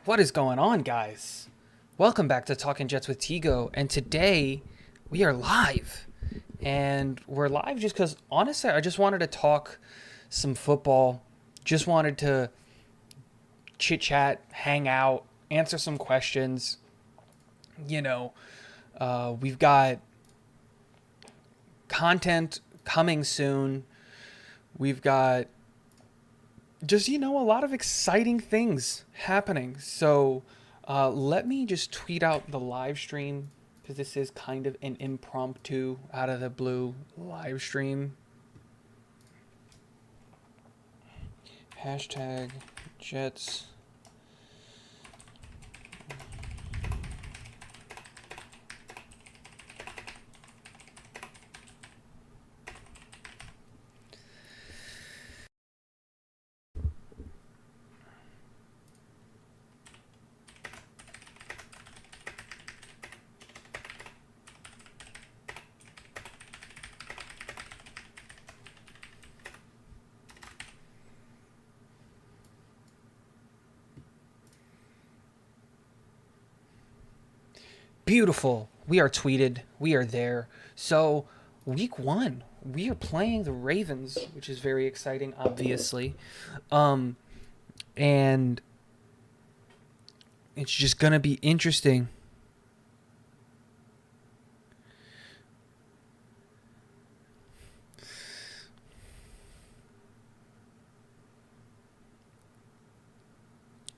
What is going on, guys? Welcome back to Talking Jets with Tigo, and today we are live. And we're live just because, honestly, I just wanted to talk some football. Just wanted to chit chat, hang out, answer some questions. You know, we've got content coming soon. We've got just a lot of exciting things happening. So let me just tweet out the live stream because this is kind of an impromptu, out of the blue live stream. Hashtag Jets. Beautiful. We are tweeted. We are there. So, week one, we are playing the Ravens, which is very exciting, obviously. Um, and it's just going to be interesting.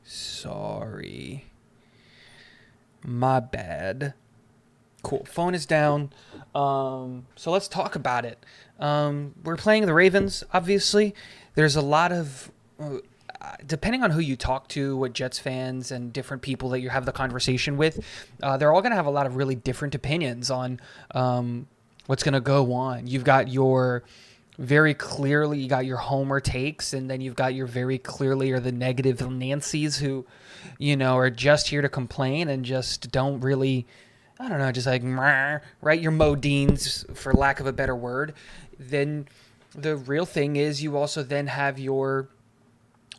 Sorry. My bad. Cool. Phone is down. So let's talk about it. We're playing the Ravens, obviously. There's a lot of, depending on who you talk to, what Jets fans and different people that you have the conversation with, they're all going to have a lot of really different opinions on what's going to go on. You've got your very clearly, you got your homer takes, and then you've got your very clearly or the negative Nancy's who, are just here to complain and just don't really, I don't know, just like, right? Your Modines, for lack of a better word. Then the real thing is you also then have your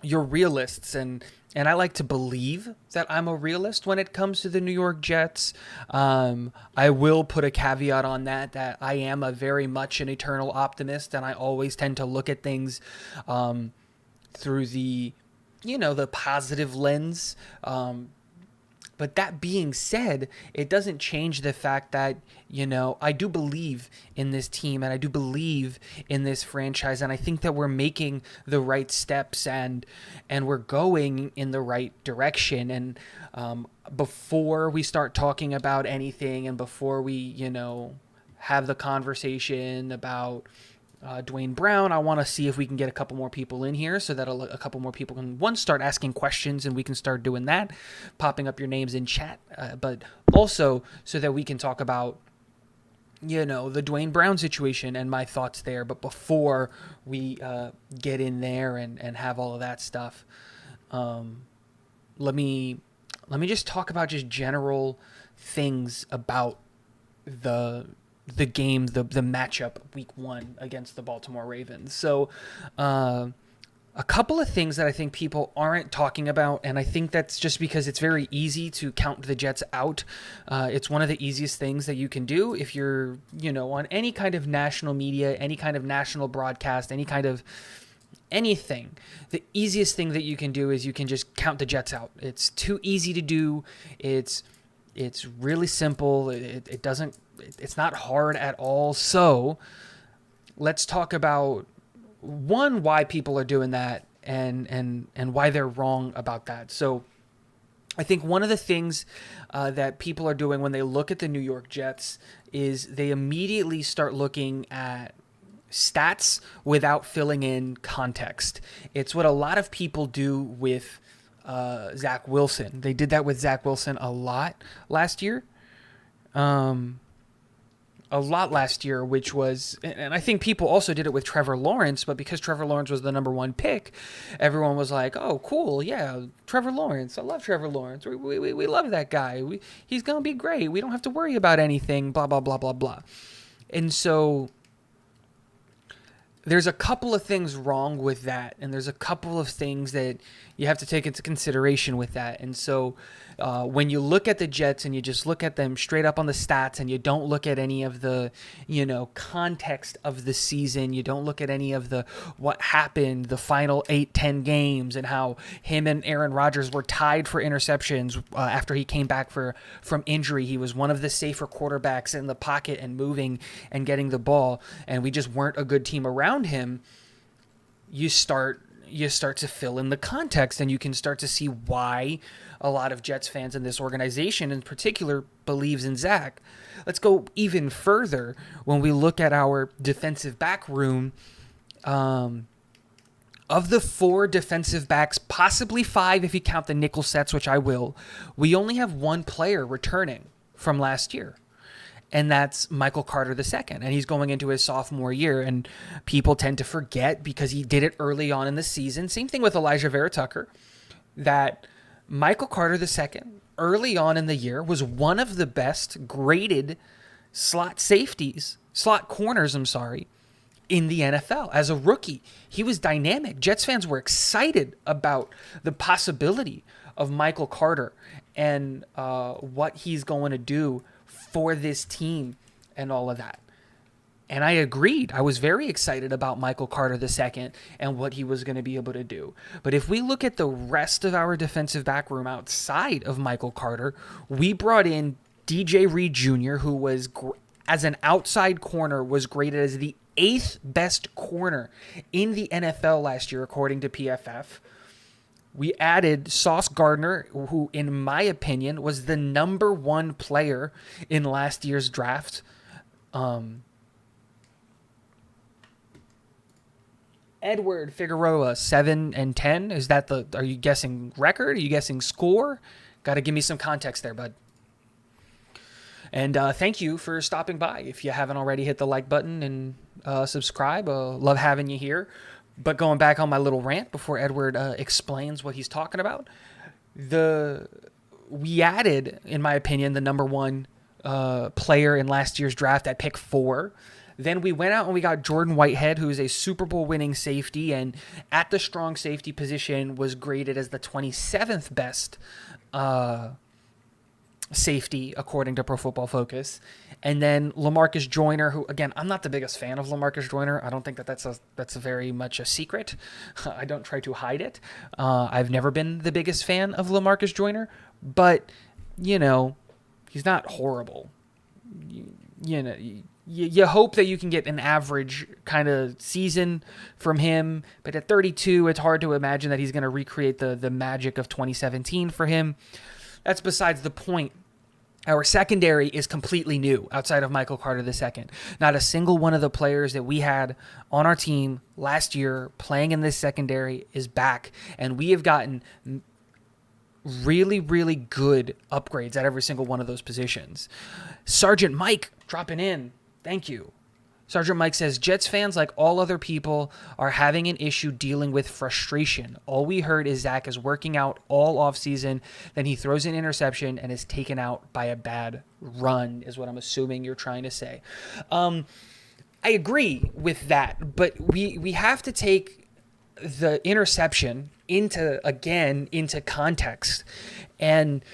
realists, and I like to believe that I'm a realist when it comes to the New York Jets. I will put a caveat on that I am a very much an eternal optimist, and I always tend to look at things through the positive lens. But that being said, it doesn't change the fact that, I do believe in this team and I do believe in this franchise. And I think that we're making the right steps and we're going in the right direction. And before we start talking about anything and before we, have the conversation about Dwayne Brown, I want to see if we can get a couple more people in here so that a couple more people can, one, start asking questions and we can start doing that, popping up your names in chat, but also so that we can talk about, the Dwayne Brown situation and my thoughts there. But before we get in there and have all of that stuff, let me just talk about just general things about the game, the matchup week one against the Baltimore Ravens. So a couple of things that I think people aren't talking about, and I think that's just because it's very easy to count the Jets out. It's one of the easiest things that you can do if you're, on any kind of national media, any kind of national broadcast, any kind of anything. The easiest thing that you can do is you can just count the Jets out. It's too easy to do. It's really simple. It's not hard at all. So let's talk about, one, why people are doing that and why they're wrong about that. So I think one of the things that people are doing when they look at the New York Jets is they immediately start looking at stats without filling in context. It's what a lot of people do with Zach Wilson. They did that with Zach Wilson a lot last year. Which was, and I think people also did it with Trevor Lawrence, but because Trevor Lawrence was the number one pick, everyone was like, oh, cool, yeah, Trevor Lawrence. I love Trevor Lawrence. We love that guy. He's going to be great. We don't have to worry about anything, blah, blah, blah, blah, blah. And so there's a couple of things wrong with that, and there's a couple of things that you have to take into consideration with that. And so when you look at the Jets and you just look at them straight up on the stats and you don't look at any of the, context of the season, you don't look at any of the what happened, the final 8-10 games, and how him and Aaron Rodgers were tied for interceptions after he came back from injury. He was one of the safer quarterbacks in the pocket and moving and getting the ball, and we just weren't a good team around him. You start to fill in the context, and you can start to see why a lot of Jets fans in this organization in particular believes in Zach. Let's go even further when we look at our defensive back room. Of the 4 defensive backs, possibly 5 if you count the nickel sets, which I will, we only have 1 player returning from last year. And that's Michael Carter II. And he's going into his sophomore year. And people tend to forget, because he did it early on in the season. Same thing with Elijah Vera Tucker, that Michael Carter II, early on in the year, was one of the best graded slot corners, in the NFL. As a rookie, he was dynamic. Jets fans were excited about the possibility of Michael Carter and what he's going to do for this team and all of that. And I agreed. I was very excited about Michael Carter II and what he was going to be able to do. But if we look at the rest of our defensive back room outside of Michael Carter, we brought in DJ Reed Jr., who was, as an outside corner, was graded as the 8th best corner in the NFL last year, according to PFF. We added Sauce Gardner, who, in my opinion, was the number 1 player in last year's draft. Edward Figueroa, 7 and 10. Is that are you guessing record? Are you guessing score? Got to give me some context there, bud. And thank you for stopping by. If you haven't already, hit the like button and subscribe. Love having you here. But going back on my little rant before Edward explains what he's talking about, we added, in my opinion, the number 1 player in last year's draft at pick 4. Then we went out and we got Jordan Whitehead, who is a Super Bowl winning safety, and at the strong safety position was graded as the 27th best safety, according to Pro Football Focus. And then LaMarcus Joyner, who, again, I'm not the biggest fan of LaMarcus Joyner. I don't think that's very much a secret. I don't try to hide it. I've never been the biggest fan of LaMarcus Joyner, but, he's not horrible. You hope that you can get an average kind of season from him, but at 32, it's hard to imagine that he's going to recreate the magic of 2017 for him. That's besides the point. Our secondary is completely new outside of Michael Carter II. Not a single one of the players that we had on our team last year playing in this secondary is back, and we have gotten really, really good upgrades at every single one of those positions. Sergeant Mike dropping in. Thank you. Sergeant Mike says, Jets fans, like all other people, are having an issue dealing with frustration. All we heard is Zach is working out all offseason, then he throws an interception and is taken out by a bad run, is what I'm assuming you're trying to say. I agree with that, but we have to take the interception into context. And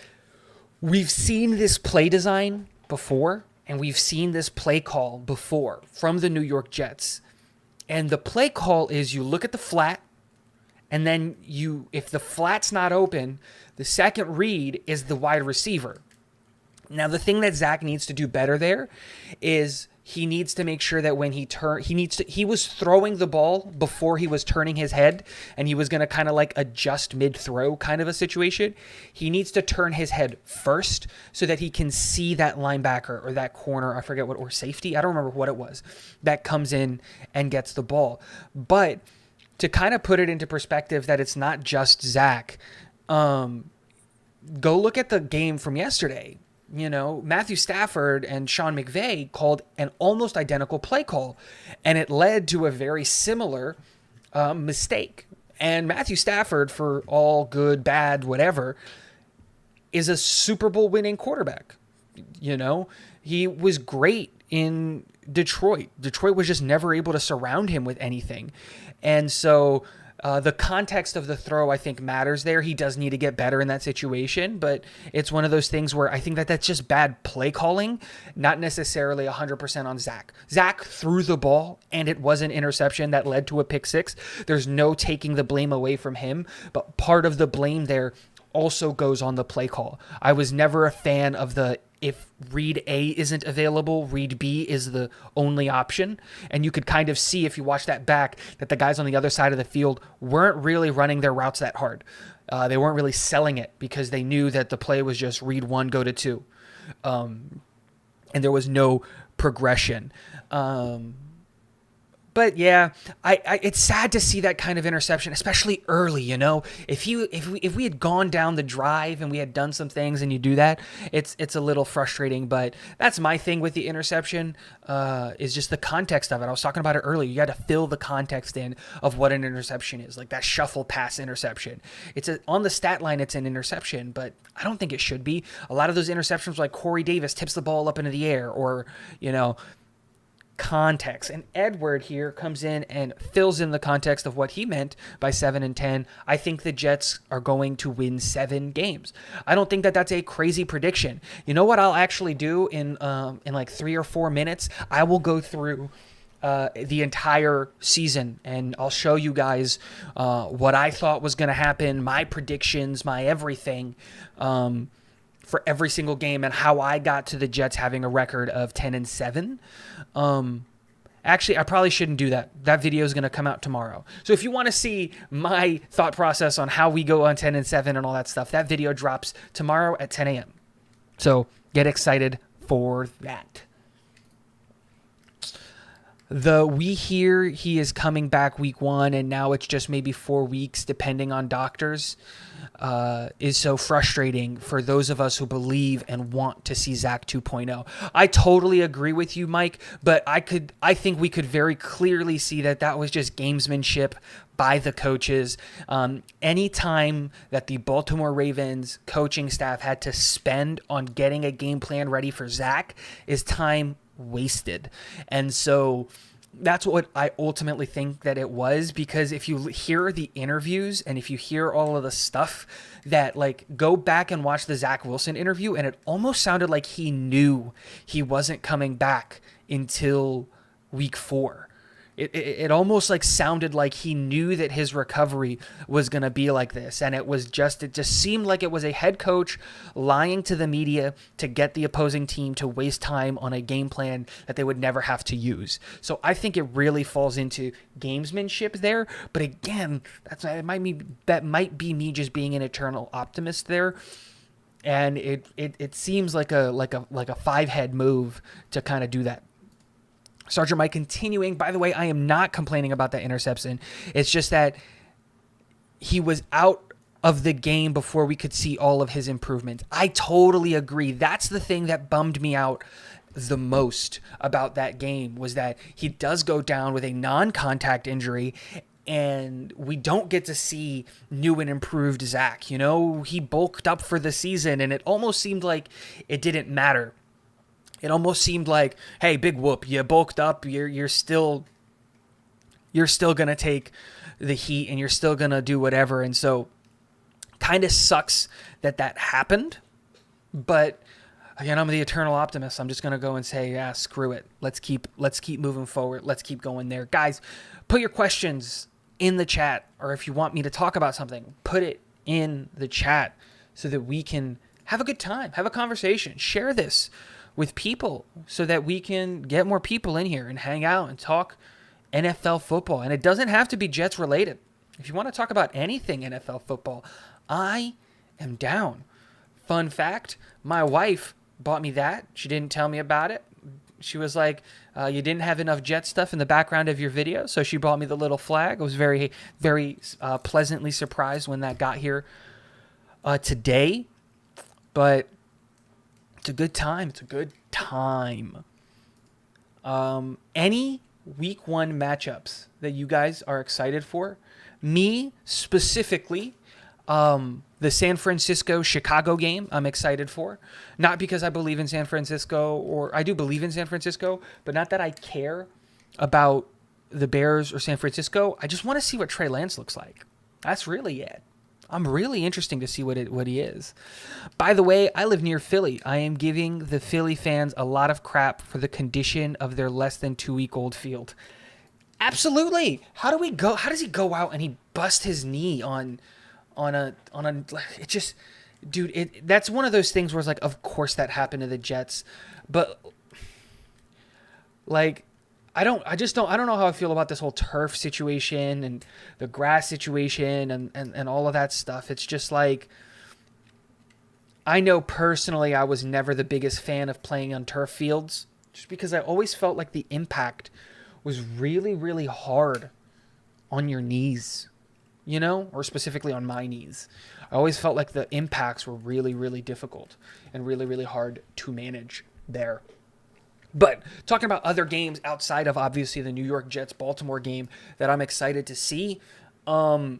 we've seen this play design before. And we've seen this play call before from the New York Jets. And the play call is you look at the flat, and then if the flat's not open, the second read is the wide receiver. Now, the thing that Zach needs to do better there is he needs to make sure that when he was throwing the ball before he was turning his head, and he was going to kind of like adjust mid-throw kind of a situation. He needs to turn his head first so that he can see that linebacker or that corner, I forget what, or safety, I don't remember what it was, that comes in and gets the ball. But to kind of put it into perspective that it's not just Zach, go look at the game from yesterday. Matthew Stafford and Sean McVay called an almost identical play call, and it led to a very similar mistake. And Matthew Stafford, for all good, bad, whatever, is a Super Bowl winning quarterback. He was great in Detroit. Detroit was just never able to surround him with anything. And so the context of the throw, I think, matters there. He does need to get better in that situation, but it's one of those things where I think that that's just bad play calling, not necessarily 100% on Zach. Zach threw the ball, and it was an interception that led to a pick six. There's no taking the blame away from him, but part of the blame there also goes on the play call. I was never a fan of the if read A isn't available, read B is the only option. And you could kind of see if you watch that back that the guys on the other side of the field weren't really running their routes that hard. They weren't really selling it because they knew that the play was just read one, go to two. And there was no progression. But yeah, it's sad to see that kind of interception, especially early. You know, if we had gone down the drive and we had done some things and you do that, it's a little frustrating. But that's my thing with the interception, is just the context of it. I was talking about it earlier. You got to fill the context in of what an interception is, like that shuffle pass interception. On the stat line, it's an interception, but I don't think it should be. A lot of those interceptions, like Corey Davis tips the ball up into the air, or context. And Edward here comes in and fills in the context of what he meant by 7-10. I think the Jets are going to win 7 games. I don't think that that's a crazy prediction. You know what I'll actually do in like 3 or 4 minutes? I will go through the entire season, and I'll show you guys what I thought was going to happen, my predictions, my everything, for every single game, and how I got to the Jets having a record of 10-7. Actually, I probably shouldn't do that. That video is going to come out tomorrow. So if you want to see my thought process on how we go on 10-7 and all that stuff, that video drops tomorrow at 10 a.m. So get excited for that. We hear he is coming back week 1, and now it's just maybe 4 weeks, depending on doctors, is so frustrating for those of us who believe and want to see Zach 2.0. I totally agree with you, Mike, but I think we could very clearly see that was just gamesmanship by the coaches. Any time that the Baltimore Ravens coaching staff had to spend on getting a game plan ready for Zach is time wasted. And so that's what I ultimately think that it was, because if you hear the interviews and if you hear all of the stuff that, like, go back and watch the Zach Wilson interview, and it almost sounded like he knew he wasn't coming back until week 4. It almost like sounded like he knew that his recovery was going to be like this. And it just seemed like it was a head coach lying to the media to get the opposing team to waste time on a game plan that they would never have to use. So I think it really falls into gamesmanship there. But again, that might be me just being an eternal optimist there. And it seems like a 5-head move to kind of do that. Sergeant Mike continuing. By the way, I am not complaining about that interception. It's just that he was out of the game before we could see all of his improvements. I totally agree. That's the thing that bummed me out the most about that game, was that he does go down with a non-contact injury, and we don't get to see new and improved Zach. You know, he bulked up for the season, and it almost seemed like it didn't matter. It almost seemed like, hey, big whoop, you bulked up, you're still going to take the heat, and you're still going to do whatever. And so kind of sucks that happened. But again, I'm the eternal optimist. I'm just going to go and say, yeah, screw it. Let's keep moving forward. Let's keep going there. Guys, put your questions in the chat, or if you want me to talk about something, put it in the chat so that we can have a good time, have a conversation, share this with people so that we can get more people in here and hang out and talk NFL football. And it doesn't have to be Jets related. If you want to talk about anything NFL football, I am down. Fun fact, my wife bought me that. She didn't tell me about it. She was like, you didn't have enough Jet stuff in the background of your video, so she bought me the little flag. I was very, very pleasantly surprised when that got here today. But it's a good time. It's a good time. Any week 1 matchups that you guys are excited for? Me specifically, The San Francisco-Chicago game I'm excited for. Not because I believe in San Francisco, or I do believe in San Francisco, but not that I care about the Bears or San Francisco. I just want to see what Trey Lance looks like. That's really it. I'm really interesting to see what he is. By the way, I live near Philly. I am giving the Philly fans a lot of crap for the condition of their less than 2-week-old field. Absolutely. How does he go out and he bust his knee on a it just, dude, that's one of those things where it's like, of course that happened to the Jets, but like I don't know how I feel about this whole turf situation and the grass situation and all of that stuff. It's just like, I know personally I was never the biggest fan of playing on turf fields just because I always felt like the impact was really, really hard on your knees, or specifically on my knees. I always felt like the impacts were really, really difficult and really, really hard to manage there. But talking about other games outside of obviously the New York Jets-Baltimore game that I'm excited to see, not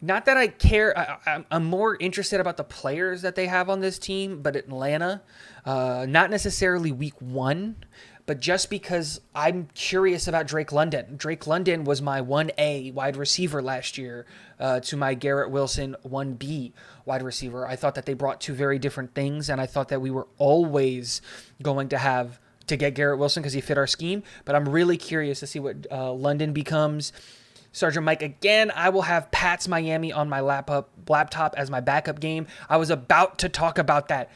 that I care. I'm more interested about the players that they have on this team, but Atlanta, not necessarily week 1, but just because I'm curious about Drake London. Drake London was my 1A wide receiver last year to my Garrett Wilson 1B wide receiver. I thought that they brought two very different things, and I thought that we were always going to get Garrett Wilson because he fit our scheme. But I'm really curious to see what London becomes. Sergeant Mike, again, I will have Pats Miami on my laptop as my backup game. I was about to talk about that.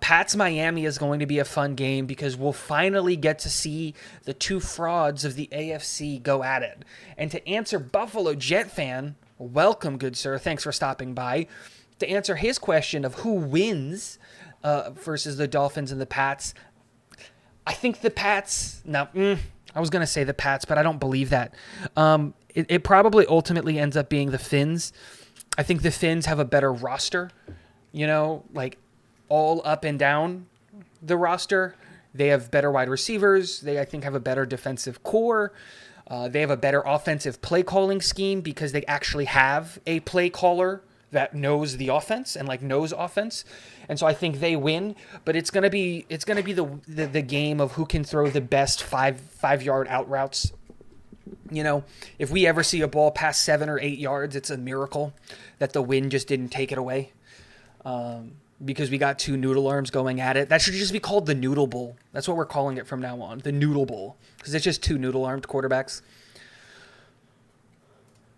Pats Miami is going to be a fun game because we'll finally get to see the two frauds of the AFC go at it. And to answer Buffalo Jet fan, welcome, good sir. Thanks for stopping by. To answer his question of who wins versus the Dolphins and the Pats, I think the Pats... I was going to say the Pats, but I don't believe that. It probably ultimately ends up being the Finns. I think the Finns have a better roster, like all up and down the roster. They have better wide receivers. They, I think, have a better defensive core. They have a better offensive play calling scheme because they actually have a play caller that knows the offense and knows offense. And so I think they win, but it's gonna be the game of who can throw the best 5-yard out routes. If we ever see a ball past 7 or 8 yards, it's a miracle that the wind just didn't take it away. Because we got two noodle arms going at it. That should just be called the Noodle Bowl. That's what we're calling it from now on, the Noodle Bowl, because it's just two noodle-armed quarterbacks.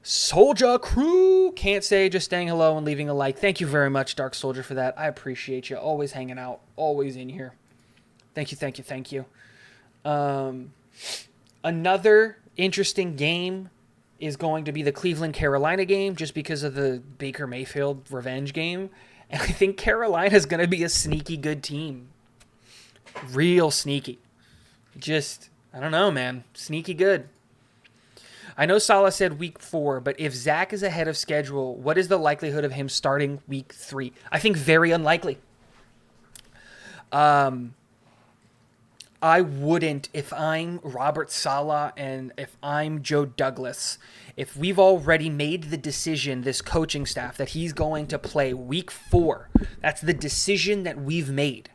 Soldier Crew, can't say, just saying hello and leaving a like. Thank you very much, Dark Soldier, for that. I appreciate you. Always hanging out, always in here. Thank you. Another interesting game is going to be the Cleveland-Carolina game just because of the Baker Mayfield revenge game. And I think Carolina's going to be a sneaky good team. Real sneaky. Just, I don't know, man. Sneaky good. I know Salah said week 4, but if Zach is ahead of schedule, what is the likelihood of him starting week 3? I think very unlikely. I wouldn't, if I'm Robert Saleh and if I'm Joe Douglas, if we've already made the decision, this coaching staff, that he's going to play week 4, that's the decision that we've made.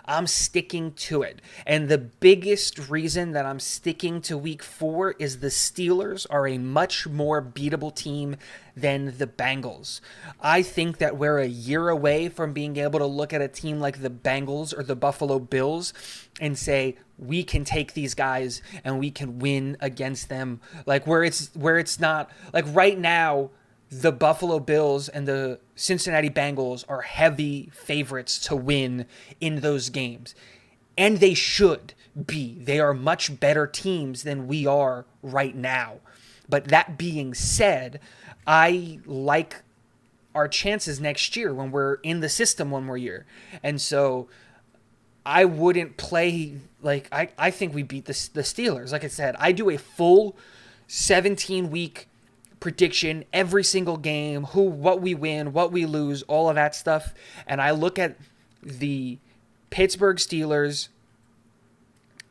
I'm sticking to it. And the biggest reason that I'm sticking to week 4 is the Steelers are a much more beatable team than the Bengals. I think that we're a year away from being able to look at a team like the Bengals or the Buffalo Bills and say, we can take these guys and we can win against them. Where it's not like right now, the Buffalo Bills and the Cincinnati Bengals are heavy favorites to win in those games. And they should be. They are much better teams than we are right now. But that being said, I like our chances next year when we're in the system one more year. And so I wouldn't play I think we beat the Steelers. Like I said, I do a full 17-week prediction every single game, what we win, what we lose, all of that stuff. And I look at the Pittsburgh Steelers,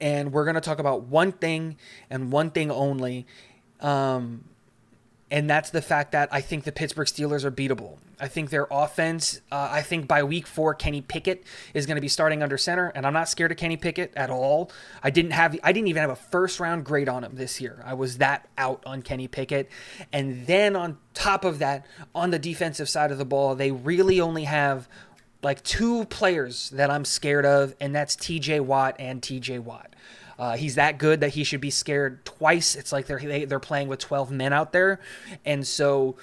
and we're going to talk about one thing and one thing only. And that's the fact that I think the Pittsburgh Steelers are beatable. I think their offense, I think by week 4, Kenny Pickett is going to be starting under center, and I'm not scared of Kenny Pickett at all. I didn't even have a first-round grade on him this year. I was that out on Kenny Pickett. And then on top of that, on the defensive side of the ball, they really only have like 2 players that I'm scared of, and that's TJ Watt and TJ Watt. He's that good that he should be scared twice. It's like they're playing with 12 men out there. And so,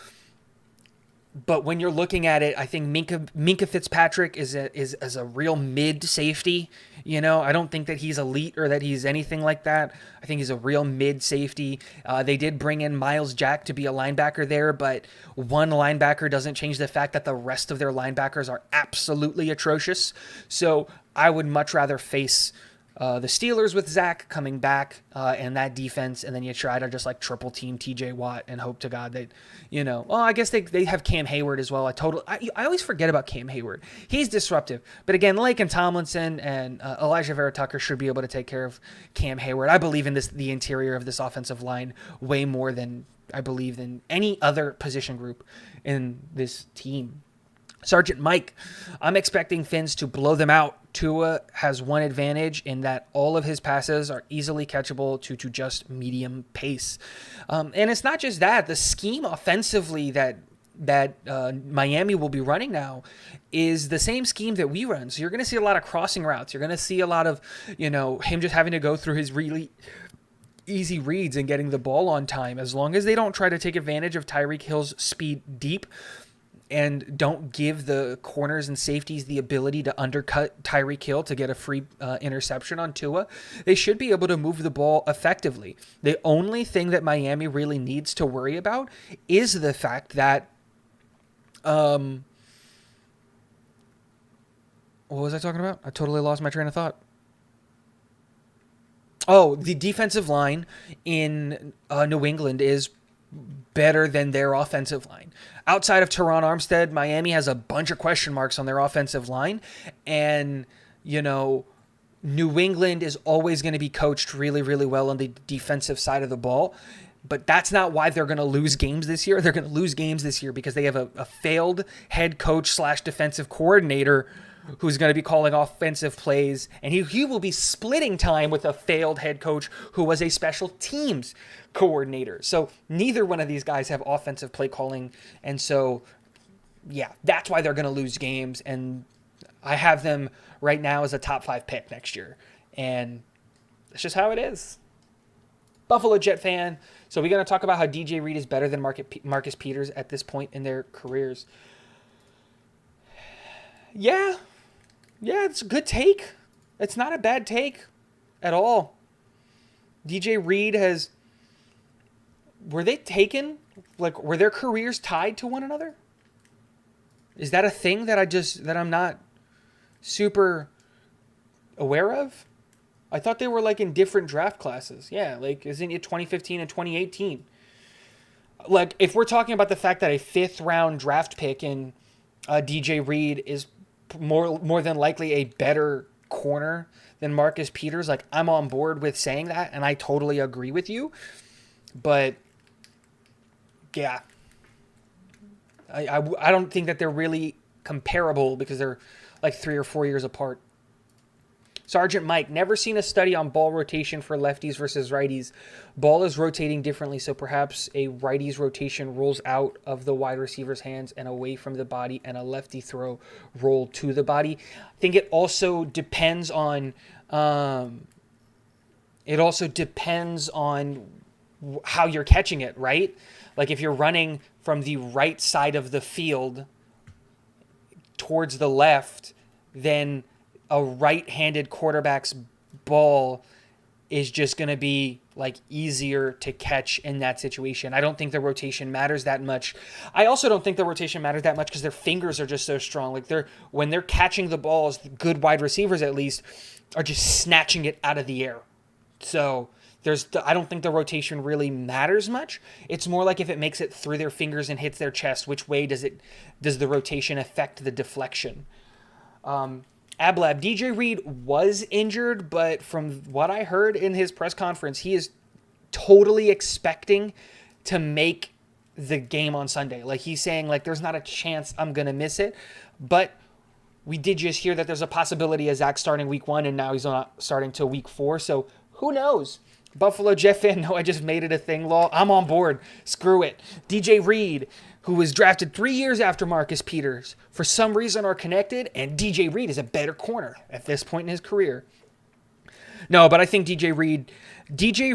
but when you're looking at it, I think Minka Fitzpatrick is a real mid safety. You know, I don't think that he's elite or that he's anything like that. I think he's a real mid safety. They did bring in Miles Jack to be a linebacker there, but one linebacker doesn't change the fact that the rest of their linebackers are absolutely atrocious. So I would much rather face the Steelers with Zach coming back and that defense, and then you try to just like triple team TJ Watt and hope to God that, well, I guess they have Cam Hayward as well. I always forget about Cam Hayward. He's disruptive. But again, Laken Tomlinson and Elijah Vera Tucker should be able to take care of Cam Hayward. I believe in the interior of this offensive line way more than I believe in any other position group in this team. Sergeant Mike, I'm expecting Finns to blow them out. Tua has one advantage in that all of his passes are easily catchable to just medium pace. And it's not just that. The scheme offensively that Miami will be running now is the same scheme that we run. So you're going to see a lot of crossing routes. You're going to see a lot of, him just having to go through his really easy reads and getting the ball on time. As long as they don't try to take advantage of Tyreek Hill's speed deep, and don't give the corners and safeties the ability to undercut Tyreek Hill to get a free interception on Tua, they should be able to move the ball effectively. The only thing that Miami really needs to worry about is the fact that what was I talking about? I totally lost my train of thought. Oh, the defensive line in New England is better than their offensive line. Outside of Teron Armstead, Miami has a bunch of question marks on their offensive line. And, New England is always going to be coached really, really well on the defensive side of the ball. But that's not why they're going to lose games this year. They're going to lose games this year because they have a failed head coach / defensive coordinator who's going to be calling offensive plays, and he will be splitting time with a failed head coach who was a special teams coordinator. So neither one of these guys have offensive play calling, and so, yeah, that's why they're going to lose games, and I have them right now as a top 5 pick next year, and that's just how it is. Buffalo Jet fan. So we're going to talk about how DJ Reed is better than Marcus Peters at this point in their careers. Yeah, it's a good take. It's not a bad take at all. DJ Reed were they taken? Like, were their careers tied to one another? Is that a thing that I'm not super aware of? I thought they were like in different draft classes. Yeah, like isn't it 2015 and 2018? Like, if we're talking about the fact that a 5th round draft pick in DJ Reed is more than likely a better corner than Marcus Peters, like, I'm on board with saying that, and I totally agree with you. But yeah, I don't think that they're really comparable because they're like 3 or 4 years apart. Sergeant Mike, never seen a study on ball rotation for lefties versus righties. Ball is rotating differently, so perhaps a righty's rotation rolls out of the wide receiver's hands and away from the body, and a lefty throw roll to the body. I think it also depends on how you're catching it, right? Like if you're running from the right side of the field towards the left, then a right-handed quarterback's ball is just going to be like easier to catch in that situation. I don't think the rotation matters that much. I also don't think the rotation matters that much because their fingers are just so strong. Like when they're catching the balls, the good wide receivers at least are just snatching it out of the air. So I don't think the rotation really matters much. It's more like if it makes it through their fingers and hits their chest, which way does the rotation affect the deflection? Ablab, DJ Reed was injured, but from what I heard in his press conference, he is totally expecting to make the game on Sunday. Like, he's saying, like, there's not a chance I'm going to miss it. But we did just hear that there's a possibility of Zach starting week 1, and now he's not starting till week 4. So who knows? Buffalo Jet fan, no, I just made it a thing, law. I'm on board. Screw it. DJ Reed, who was drafted 3 years after Marcus Peters, for some reason are connected, and DJ Reed is a better corner at this point in his career. No, but I think DJ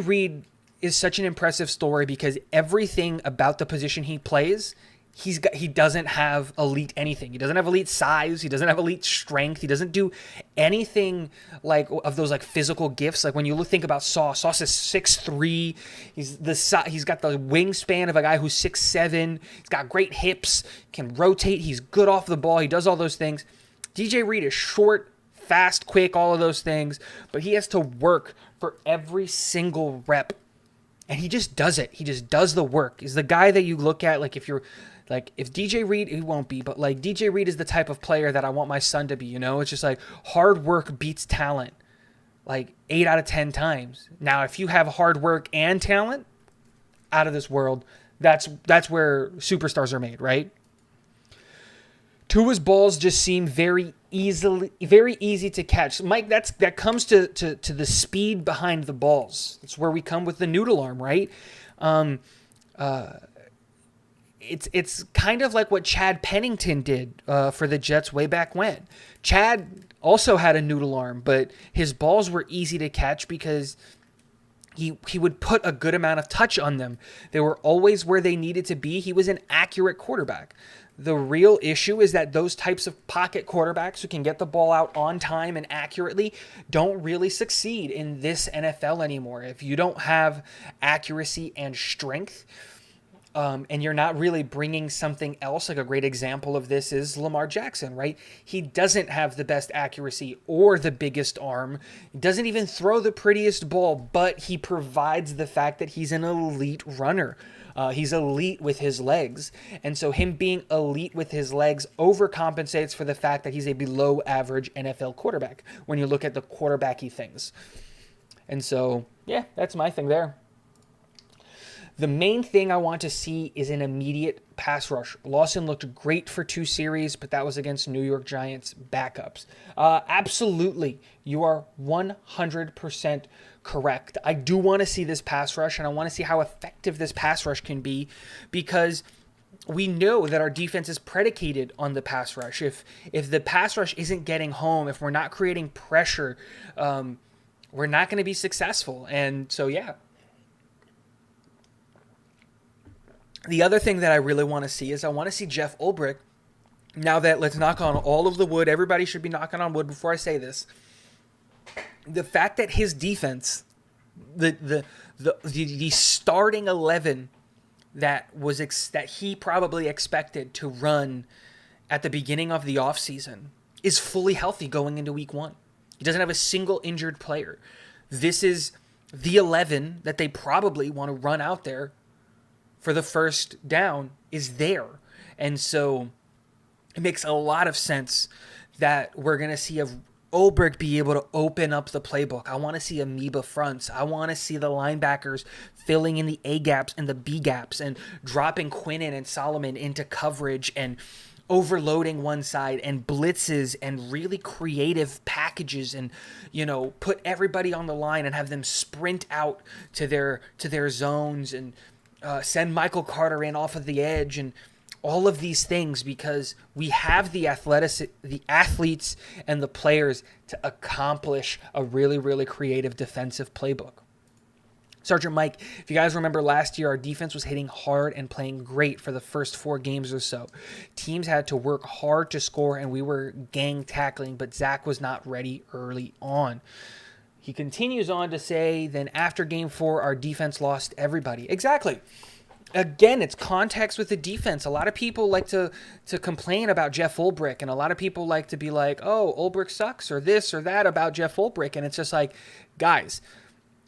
Reed is such an impressive story because everything about the position he plays, he doesn't have elite anything. He doesn't have elite size. He doesn't have elite strength. He doesn't do anything like of those like physical gifts. Like when you think about Sauce is 6'3". He's got the wingspan of a guy who's 6'7". He's got great hips, can rotate. He's good off the ball. He does all those things. DJ Reed is short, fast, quick, all of those things, but he has to work for every single rep. And he just does it. He just does the work. He's the guy that you look at, like, if DJ Reed, he won't be, but like DJ Reed is the type of player that I want my son to be, you know? It's just like hard work beats talent, like 8 out of 10 times. Now, if you have hard work and talent, out of this world, that's where superstars are made, right? Tua's balls just seem very easy to catch. Mike, that comes to the speed behind the balls. It's where we come with the noodle arm, right? It's kind of like what Chad Pennington did for the Jets way back when. Chad also had a noodle arm, but his balls were easy to catch because he would put a good amount of touch on them. They were always where they needed to be. He was an accurate quarterback. The real issue is that those types of pocket quarterbacks who can get the ball out on time and accurately don't really succeed in this NFL anymore. If you don't have accuracy and strength, and you're not really bringing something else, like a great example of this is Lamar Jackson, right? He doesn't have the best accuracy or the biggest arm. He doesn't even throw the prettiest ball, but he provides the fact that he's an elite runner. He's elite with his legs. And so him being elite with his legs overcompensates for the fact that he's a below average NFL quarterback when you look at the quarterbacky things. And so, yeah, that's my thing there. The main thing I want to see is an immediate pass rush. Lawson looked great for 2 series, but that was against New York Giants backups. Absolutely, you are 100% correct. I do want to see this pass rush, and I want to see how effective this pass rush can be because we know that our defense is predicated on the pass rush. If the pass rush isn't getting home, if we're not creating pressure, we're not going to be successful. And so, yeah. The other thing that I really want to see is I want to see Jeff Ulbrich. Now that, let's knock on all of the wood. Everybody should be knocking on wood before I say this. The fact that his defense, the starting 11 that he probably expected to run at the beginning of the offseason is fully healthy going into week 1. He doesn't have a single injured player. This is the 11 that they probably want to run out there for the first down is there. And so it makes a lot of sense that we're going to see Ulbrich be able to open up the playbook. I want to see amoeba fronts. I want to see the linebackers filling in the A gaps and the B gaps and dropping Quinnen and Solomon into coverage and overloading one side and blitzes and really creative packages and, put everybody on the line and have them sprint out to their zones and send Michael Carter in off of the edge and all of these things because we have the athletes and the players to accomplish a really, really creative defensive playbook. Sergeant Mike, if you guys remember last year, our defense was hitting hard and playing great for the first 4 games or so. Teams had to work hard to score and we were gang tackling, but Zach was not ready early on. He continues on to say, then after game 4, our defense lost everybody. Exactly. Again, it's context with the defense. A lot of people like to complain about Jeff Ulbrich, and a lot of people like to be like, oh, Ulbrich sucks, or this or that about Jeff Ulbrich. And it's just like, guys,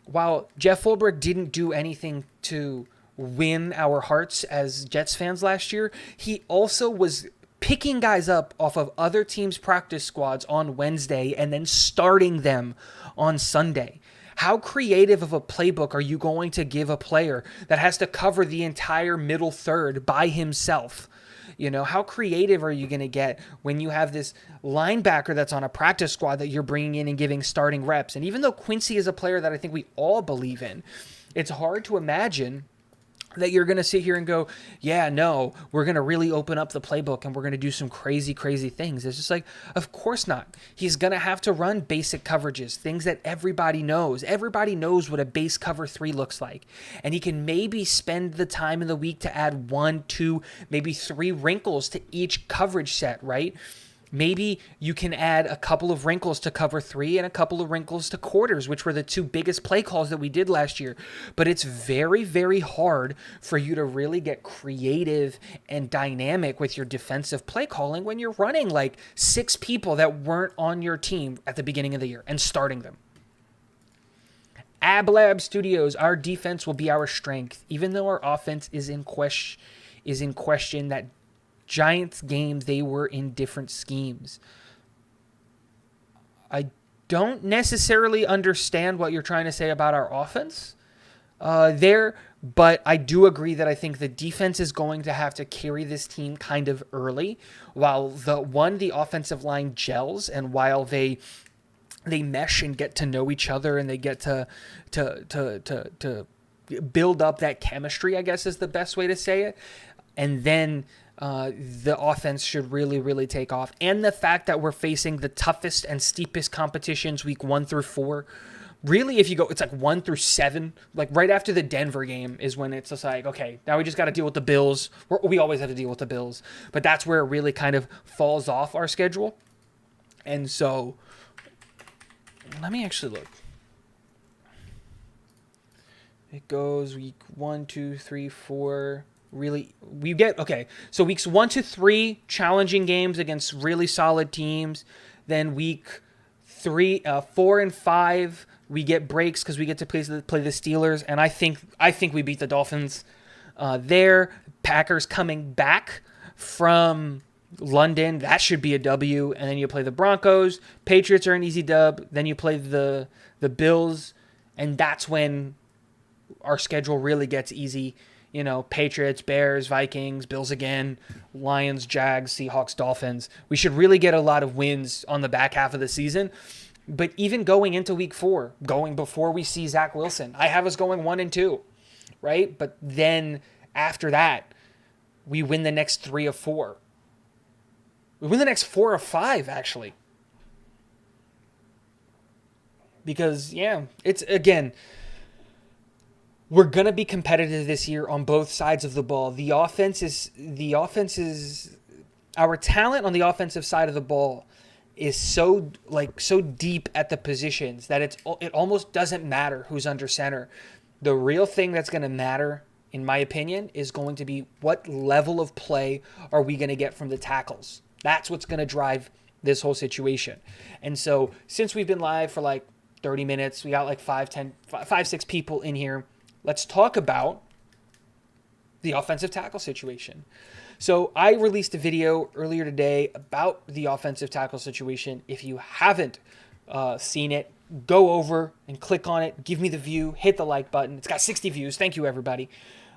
while Jeff Ulbrich didn't do anything to win our hearts as Jets fans last year, he also was picking guys up off of other teams' practice squads on Wednesday and then starting them on Sunday. How creative of a playbook are you going to give a player that has to cover the entire middle third by himself? You know, how creative are you going to get when you have this linebacker that's on a practice squad that you're bringing in and giving starting reps? And even though Quincy is a player that I think we all believe in, it's hard to imagine that you're going to sit here and go, yeah, no, we're going to really open up the playbook and we're going to do some crazy, crazy things. It's just like, of course not. He's going to have to run basic coverages, things that everybody knows. Everybody knows what a base cover 3 looks like. And he can maybe spend the time in the week to add 1, 2, maybe 3 wrinkles to each coverage set, right? Maybe you can add a couple of wrinkles to cover 3 and a couple of wrinkles to quarters, which were the 2 biggest play calls that we did last year. But it's very, very hard for you to really get creative and dynamic with your defensive play calling when you're running like 6 people that weren't on your team at the beginning of the year and starting them. AbLab Studios, our defense will be our strength, even though our offense is in question. That Giants games, they were in different schemes. I don't necessarily understand what you're trying to say about our offense there, but I do agree that I think the defense is going to have to carry this team kind of early while the offensive line gels and while they mesh and get to know each other and they get to build up that chemistry, I guess is the best way to say it. And then the offense should really, really take off. And the fact that we're facing the toughest and steepest competitions week 1 through 4. Really, if you go, it's like 1 through 7. Like right after the Denver game is when it's just like, okay, now we just got to deal with the Bills. We always have to deal with the Bills. But that's where it really kind of falls off our schedule. And so, let me actually look. It goes week 1, 2, 3, 4... Really, we get, okay, so weeks 1 to 3, challenging games against really solid teams. Then week 4 and 5, we get breaks because we get to play the Steelers. And I think we beat the Dolphins there. Packers coming back from London, that should be a W. And then you play the Broncos. Patriots are an easy dub. Then you play the Bills. And that's when our schedule really gets easy. You know, Patriots, Bears, Vikings, Bills again, Lions, Jags, Seahawks, Dolphins. We should really get a lot of wins on the back half of the season. But even going into week 4, going before we see Zach Wilson, I have us going 1 and 2, right? But then after that, we win the next 3 of 4. We win the next 4 of 5, actually. Because, yeah, it's, again, we're going to be competitive this year on both sides of the ball. The offense is our talent on the offensive side of the ball is so deep at the positions that it almost doesn't matter who's under center. The real thing that's going to matter, in my opinion, is going to be what level of play are we going to get from the tackles. That's what's going to drive this whole situation. And so since we've been live for like 30 minutes, we got like 5, 6 people in here. Let's talk about the offensive tackle situation. So I released a video earlier today about the offensive tackle situation. If you haven't seen it, go over and click on it. Give me the view. Hit the like button. It's got 60 views. Thank you, everybody.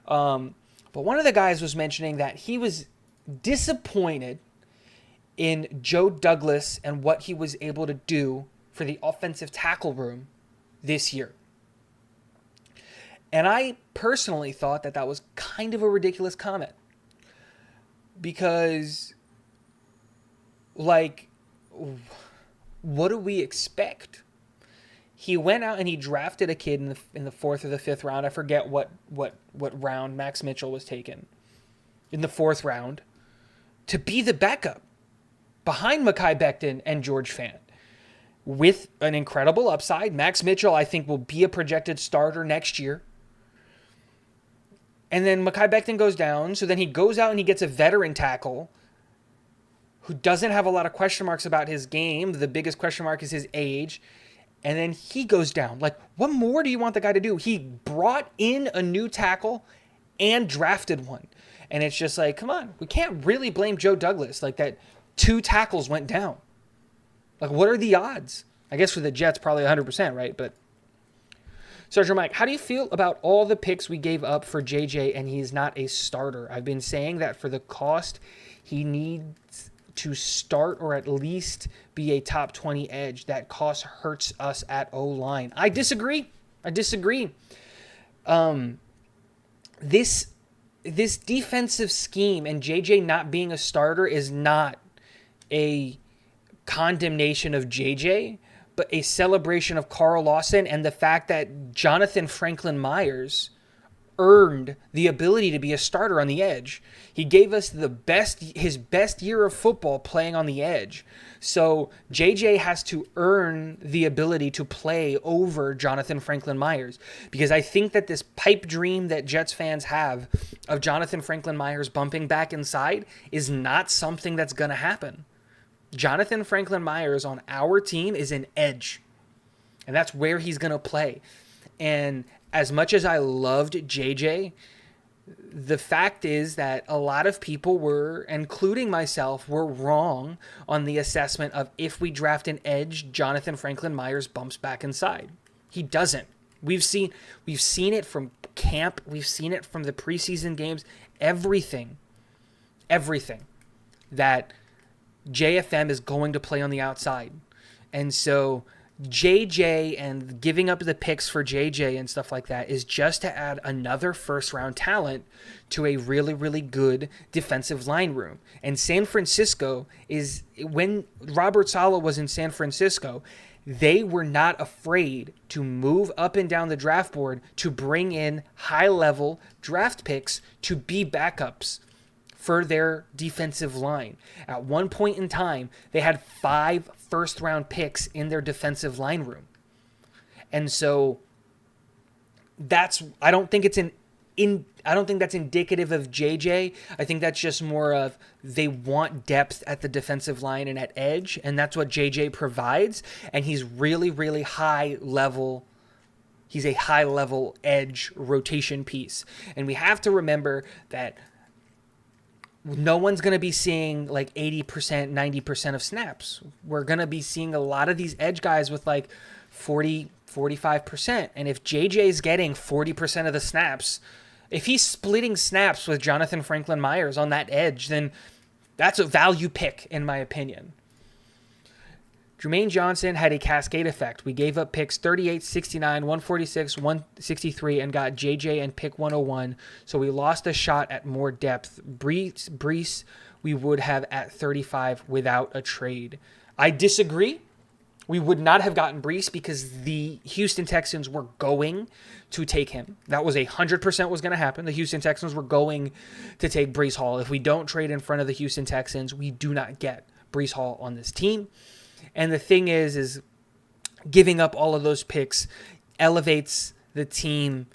But one of the guys was mentioning that he was disappointed in Joe Douglas and what he was able to do for the offensive tackle room this year. And I personally thought that was kind of a ridiculous comment. Because, like, what do we expect? He went out and he drafted a kid in the 4th or the 5th round. I forget what round Max Mitchell was taken. In the 4th round. To be the backup. Behind Mekhi Becton and George Fant. With an incredible upside. Max Mitchell, I think, will be a projected starter next year. And then Mekhi Becton goes down, so then he goes out and he gets a veteran tackle who doesn't have a lot of question marks about his game. The biggest question mark is his age. And then he goes down. Like, what more do you want the guy to do? He brought in a new tackle and drafted one. And it's just like, come on, we can't really blame Joe Douglas. Like, that 2 tackles went down. Like, what are the odds? I guess for the Jets, probably 100%, right? But Sergeant Mike, how do you feel about all the picks we gave up for JJ and he's not a starter? I've been saying that for the cost, he needs to start or at least be a top 20 edge. That cost hurts us at O-line. I disagree. This defensive scheme and JJ not being a starter is not a condemnation of JJ, but a celebration of Carl Lawson and the fact that Jonathan Franklin Myers earned the ability to be a starter on the edge. He gave us his best year of football playing on the edge. So JJ has to earn the ability to play over Jonathan Franklin Myers, because I think that this pipe dream that Jets fans have of Jonathan Franklin Myers bumping back inside is not something that's going to happen. Jonathan Franklin Myers on our team is an edge, and that's where he's going to play. And as much as I loved JJ, the fact is that a lot of people were, including myself, were wrong on the assessment of if we draft an edge, Jonathan Franklin Myers bumps back inside. He doesn't. We've seen it from camp. We've seen it from the preseason games. Everything that JFM is going to play on the outside. And so JJ and giving up the picks for JJ and stuff like that is just to add another first round talent to a really, really good defensive line room. And San Francisco is, when Robert Saleh was in San Francisco, they were not afraid to move up and down the draft board to bring in high level draft picks to be backups for their defensive line. At one point in time, they had 5 first-round picks in their defensive line room. And so I don't think that's indicative of JJ. I think that's just more of they want depth at the defensive line and at edge, and that's what JJ provides. And he's really, really high level. He's a high-level edge rotation piece. And we have to remember that no one's going to be seeing like 80%, 90% of snaps. We're going to be seeing a lot of these edge guys with like 40, 45%. And if JJ's getting 40% of the snaps, if he's splitting snaps with Jonathan Franklin Myers on that edge, then that's a value pick, in my opinion. Jermaine Johnson had a cascade effect. We gave up picks 38, 69, 146, 163, and got JJ and pick 101. So we lost a shot at more depth. Brees, we would have at 35 without a trade. I disagree. We would not have gotten Brees because the Houston Texans were going to take him. That was 100% was going to happen. The Houston Texans were going to take Brees Hall. If we don't trade in front of the Houston Texans, we do not get Brees Hall on this team. And the thing is giving up all of those picks elevates the team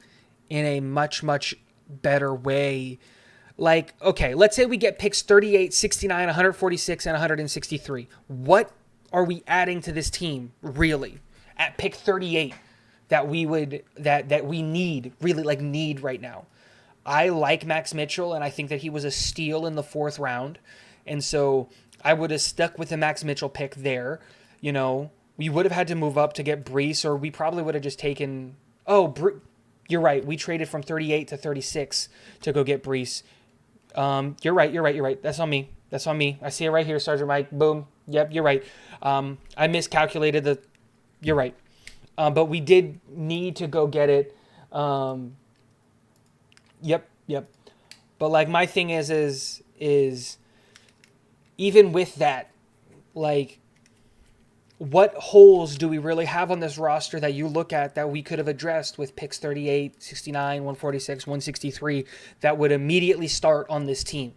in a much, much better way. Like, okay, let's say we get picks 38, 69, 146, and 163. What are we adding to this team, really, at pick 38 that we need, really like need right now? I like Max Mitchell, and I think that he was a steal in the 4th round. And so I would have stuck with the Max Mitchell pick there. You know, we would have had to move up to get Brees, or we probably would have just taken... you're right. We traded from 38 to 36 to go get Brees. You're right. That's on me. I see it right here, Sergeant Mike. Boom. Yep, you're right. I miscalculated the... You're right. But we did need to go get it. Yep. But, like, my thing is even with that, like, what holes do we really have on this roster that you look at that we could have addressed with picks 38, 69, 146, 163 that would immediately start on this team?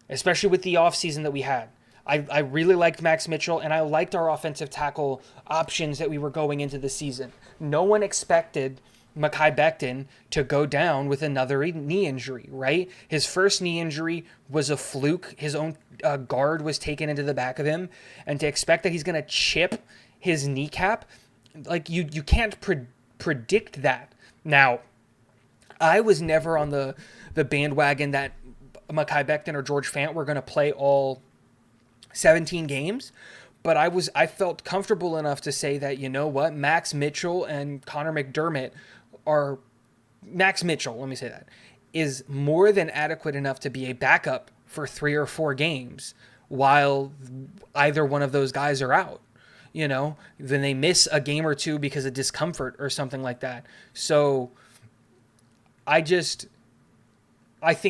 Especially with the offseason that we had. I really liked Max Mitchell, and I liked our offensive tackle options that we were going into the season. No one expected Mekhi Becton to go down with another knee injury, right? His first knee injury was a fluke. His own guard was taken into the back of him. And to expect that he's going to chip his kneecap, like you can't predict that. Now, I was never on the bandwagon that Mekhi Becton or George Fant were going to play all 17 games. But I felt comfortable enough to say that, you know what, Max Mitchell and Connor McDermott are Max Mitchell, let me say that, is more than adequate enough to be a backup for 3 or 4 games while either one of those guys are out. You know, then they miss a game or two because of discomfort or something like that. So I think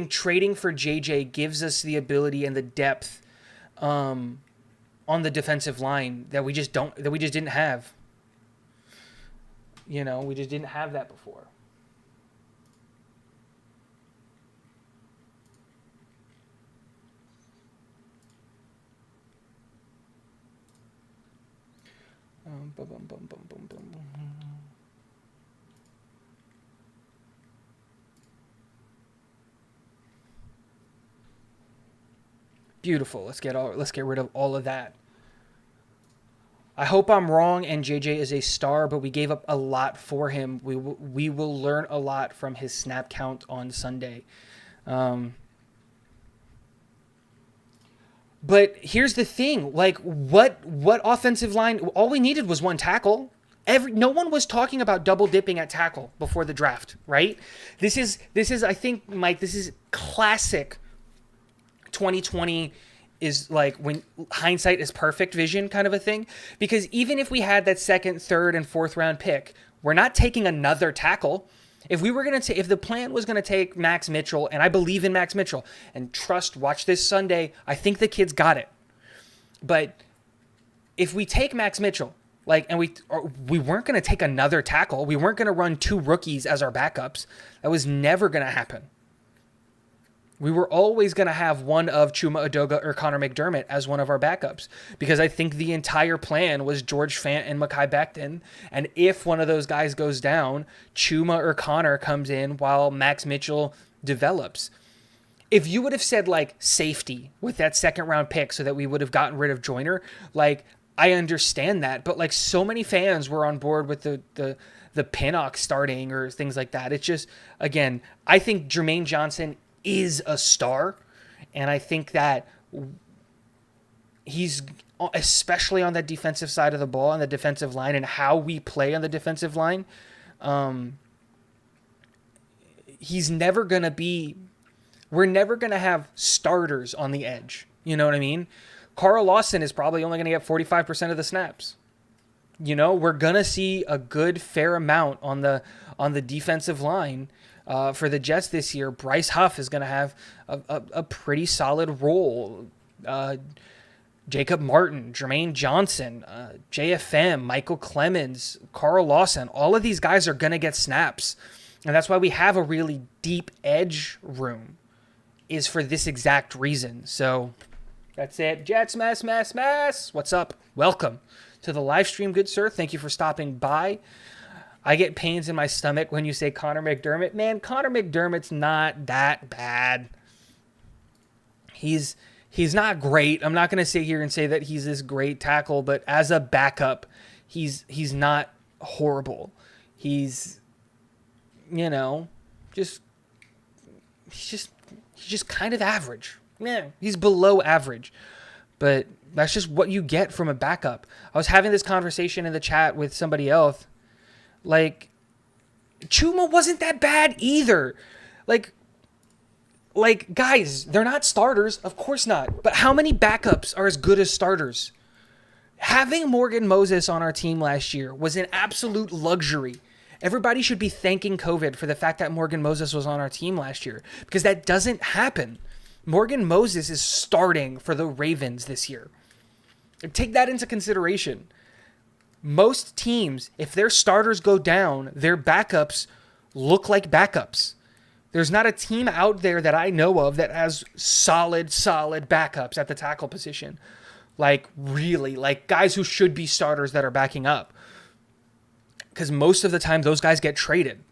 trading for JJ gives us the ability and the depth on the defensive line that we just didn't have. You know, we just didn't have that before. Beautiful. Let's get rid of all of that. I hope I'm wrong and JJ is a star, but we gave up a lot for him. We will learn a lot from his snap count on Sunday. But here's the thing, like what offensive line, all we needed was one tackle. No one was talking about double dipping at tackle before the draft, right? This is I think, Mike, this is classic 2020 is like when hindsight is perfect vision kind of a thing. Because even if we had that second, third, and fourth round pick, we're not taking another tackle. If the plan was going to take Max Mitchell, and I believe in Max Mitchell, and watch this Sunday, I think the kid's got it. But if we take Max Mitchell, and we weren't going to take another tackle, we weren't going to run 2 rookies as our backups. That was never going to happen. We were always going to have one of Chuma Edoga or Connor McDermott as one of our backups, because I think the entire plan was George Fant and Mekhi Becton. And if one of those guys goes down, Chuma or Connor comes in while Max Mitchell develops. If you would have said safety with that second round pick so that we would have gotten rid of Joyner, I understand that. But so many fans were on board with the Pinnock starting or things like that. It's just, again, I think Jermaine Johnson is a star, and I think that he's, especially on that defensive side of the ball, on the defensive line, and how we play on the defensive line, we're never going to have starters on the edge. You know what I mean? Carl Lawson is probably only going to get 45% of the snaps. You know, we're going to see a good fair amount on the defensive line. For the Jets this year. Bryce Huff is going to have a pretty solid role. Jacob Martin, Jermaine Johnson, JFM, Michael Clemens, Carl Lawson, all of these guys are going to get snaps. And that's why we have a really deep edge room, is for this exact reason. So that's it. Jets, mess. What's up? Welcome to the live stream, good sir. Thank you for stopping by. I get pains in my stomach when you say Connor McDermott. Man, Connor McDermott's not that bad. He's not great. I'm not going to sit here and say that he's this great tackle, but as a backup, he's not horrible. He's, he's just kind of average. Yeah, he's below average. But that's just what you get from a backup. I was having this conversation in the chat with somebody else. Chuma wasn't that bad either. Guys, they're not starters. Of course not. But how many backups are as good as starters? Having Morgan Moses on our team last year was an absolute luxury. Everybody should be thanking COVID for the fact that Morgan Moses was on our team last year, because that doesn't happen. Morgan Moses is starting for the Ravens this year. Take that into consideration. Most teams, if their starters go down, their backups look like backups. There's not a team out there that I know of that has solid backups at the tackle position. Really, guys who should be starters that are backing up. Because most of the time, those guys get traded.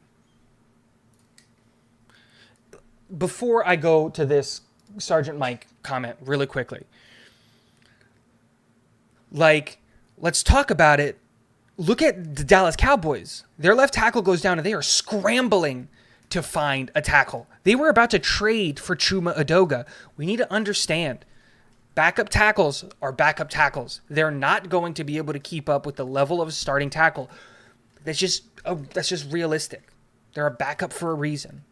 Before I go to this Sergeant Mike comment really quickly. Let's talk about it. Look at the Dallas Cowboys. Their left tackle goes down and they are scrambling to find a tackle. They were about to trade for Chuma Edoga. We need to understand Backup tackles are backup tackles. They're not going to be able to keep up with the level of a starting tackle. That's just realistic. They're a backup for a reason.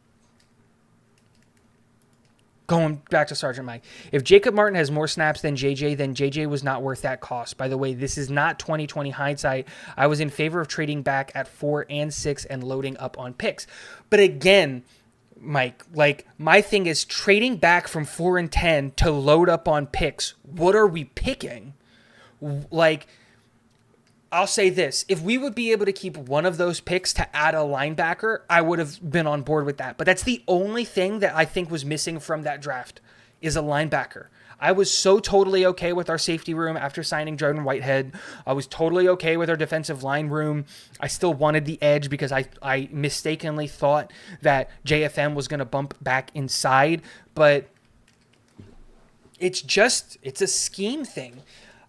Going back to Sergeant Mike. If Jacob Martin has more snaps than JJ, then JJ was not worth that cost. By the way, this is not 2020 hindsight. I was in favor of trading back at 4 and 6 and loading up on picks. But again, Mike, like, my thing is trading back from 4 and 10 to load up on picks. What are we picking? Like, I'll say this. If we would be able to keep one of those picks to add a linebacker, I would have been on board with that. But that's the only thing that I think was missing from that draft is a linebacker. I was so totally okay with our safety room after signing Jordan Whitehead. I was totally okay with our defensive line room. I still wanted the edge because I mistakenly thought that JFM was going to bump back inside. But it's a scheme thing.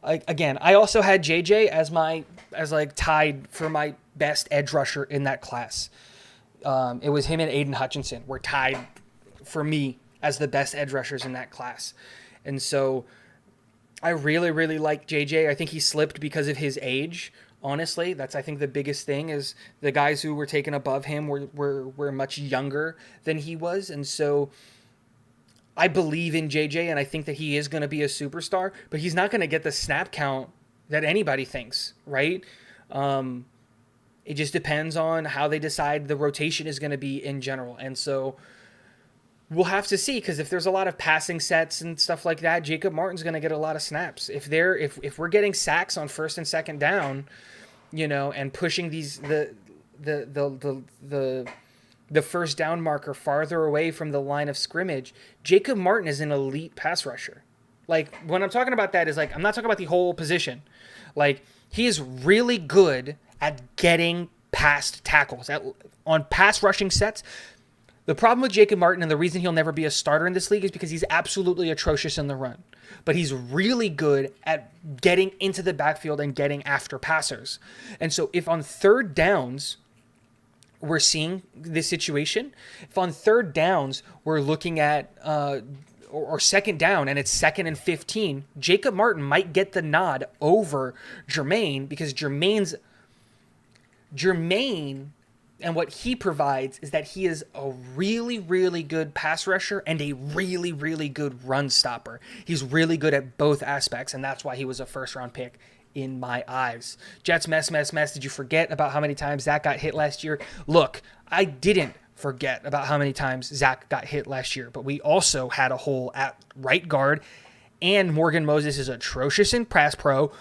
Again, I also had JJ as tied for my best edge rusher in that class. It was him and Aiden Hutchinson were tied for me as the best edge rushers in that class. And so I really, really like JJ. I think he slipped because of his age. Honestly, that's, I think, the biggest thing is the guys who were taken above him were much younger than he was. And so I believe in JJ, and I think that he is going to be a superstar, but he's not going to get the snap count that anybody thinks, right? It just depends on how they decide the rotation is going to be in general. And so we'll have to see, because if there's a lot of passing sets and stuff like that, Jacob Martin's going to get a lot of snaps. If we're getting sacks on first and second down, and pushing the first down marker farther away from the line of scrimmage, Jacob Martin is an elite pass rusher. Like, when I'm talking about that is, like, I'm not talking about the whole position. Like, he is really good at getting past tackles on pass rushing sets. The problem with Jacob Martin, and the reason he'll never be a starter in this league, is because he's absolutely atrocious in the run. But he's really good at getting into the backfield and getting after passers. And so if on third downs we're seeing this situation, if on third downs we're looking at or second down and it's 2nd and 15, Jacob Martin might get the nod over Jermaine, because Jermaine and what he provides is that he is a really, really good pass rusher and a really, really good run stopper. He's really good at both aspects, and that's why he was a first-round pick in my eyes. Jets mess. Did you forget about how many times Zach got hit last year? Look, I didn't forget about how many times Zach got hit last year, but we also had a hole at right guard, and Morgan Moses is atrocious in pass pro.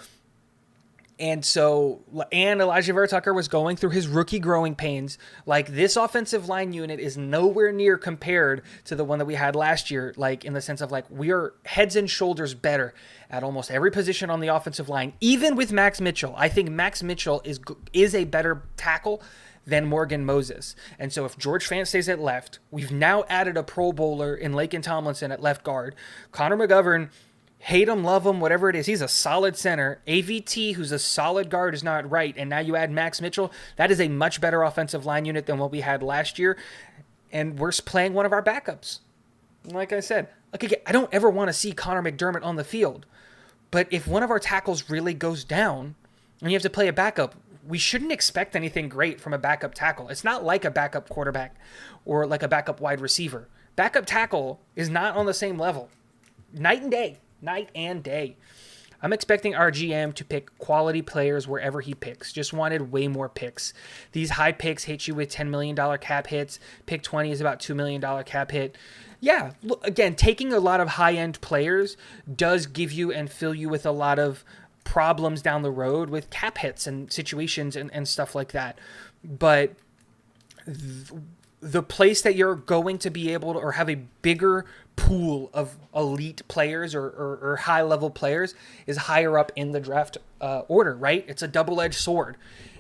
And Elijah Vera Tucker was going through his rookie growing pains. Like, this offensive line unit is nowhere near compared to the one that we had last year, like, in the sense of, like, we are heads and shoulders better at almost every position on the offensive line, even with Max Mitchell. I think Max Mitchell is a better tackle than Morgan Moses. And so if George Fant stays at left, we've now added a Pro Bowler in Laken Tomlinson at left guard. Connor McGovern, hate him, love him, whatever it is, he's a solid center. AVT, who's a solid guard, is not right. And now you add Max Mitchell. That is a much better offensive line unit than what we had last year. And we're playing one of our backups. Like I said, I don't ever want to see Connor McDermott on the field. But if one of our tackles really goes down and you have to play a backup, we shouldn't expect anything great from a backup tackle. It's not like a backup quarterback or like a backup wide receiver. Backup tackle is not on the same level. Night and day. I'm expecting our GM to pick quality players wherever he picks. Just wanted way more picks. These high picks hit you with $10 million cap hits. Pick 20 is about $2 million cap hit. Yeah, look, again, taking a lot of high-end players does give you and fill you with a lot of problems down the road with cap hits and situations and stuff like that. But the place that you're going to be able to, or have a bigger pool of elite players or high-level players, is higher up in the draft order, right? It's a double-edged sword.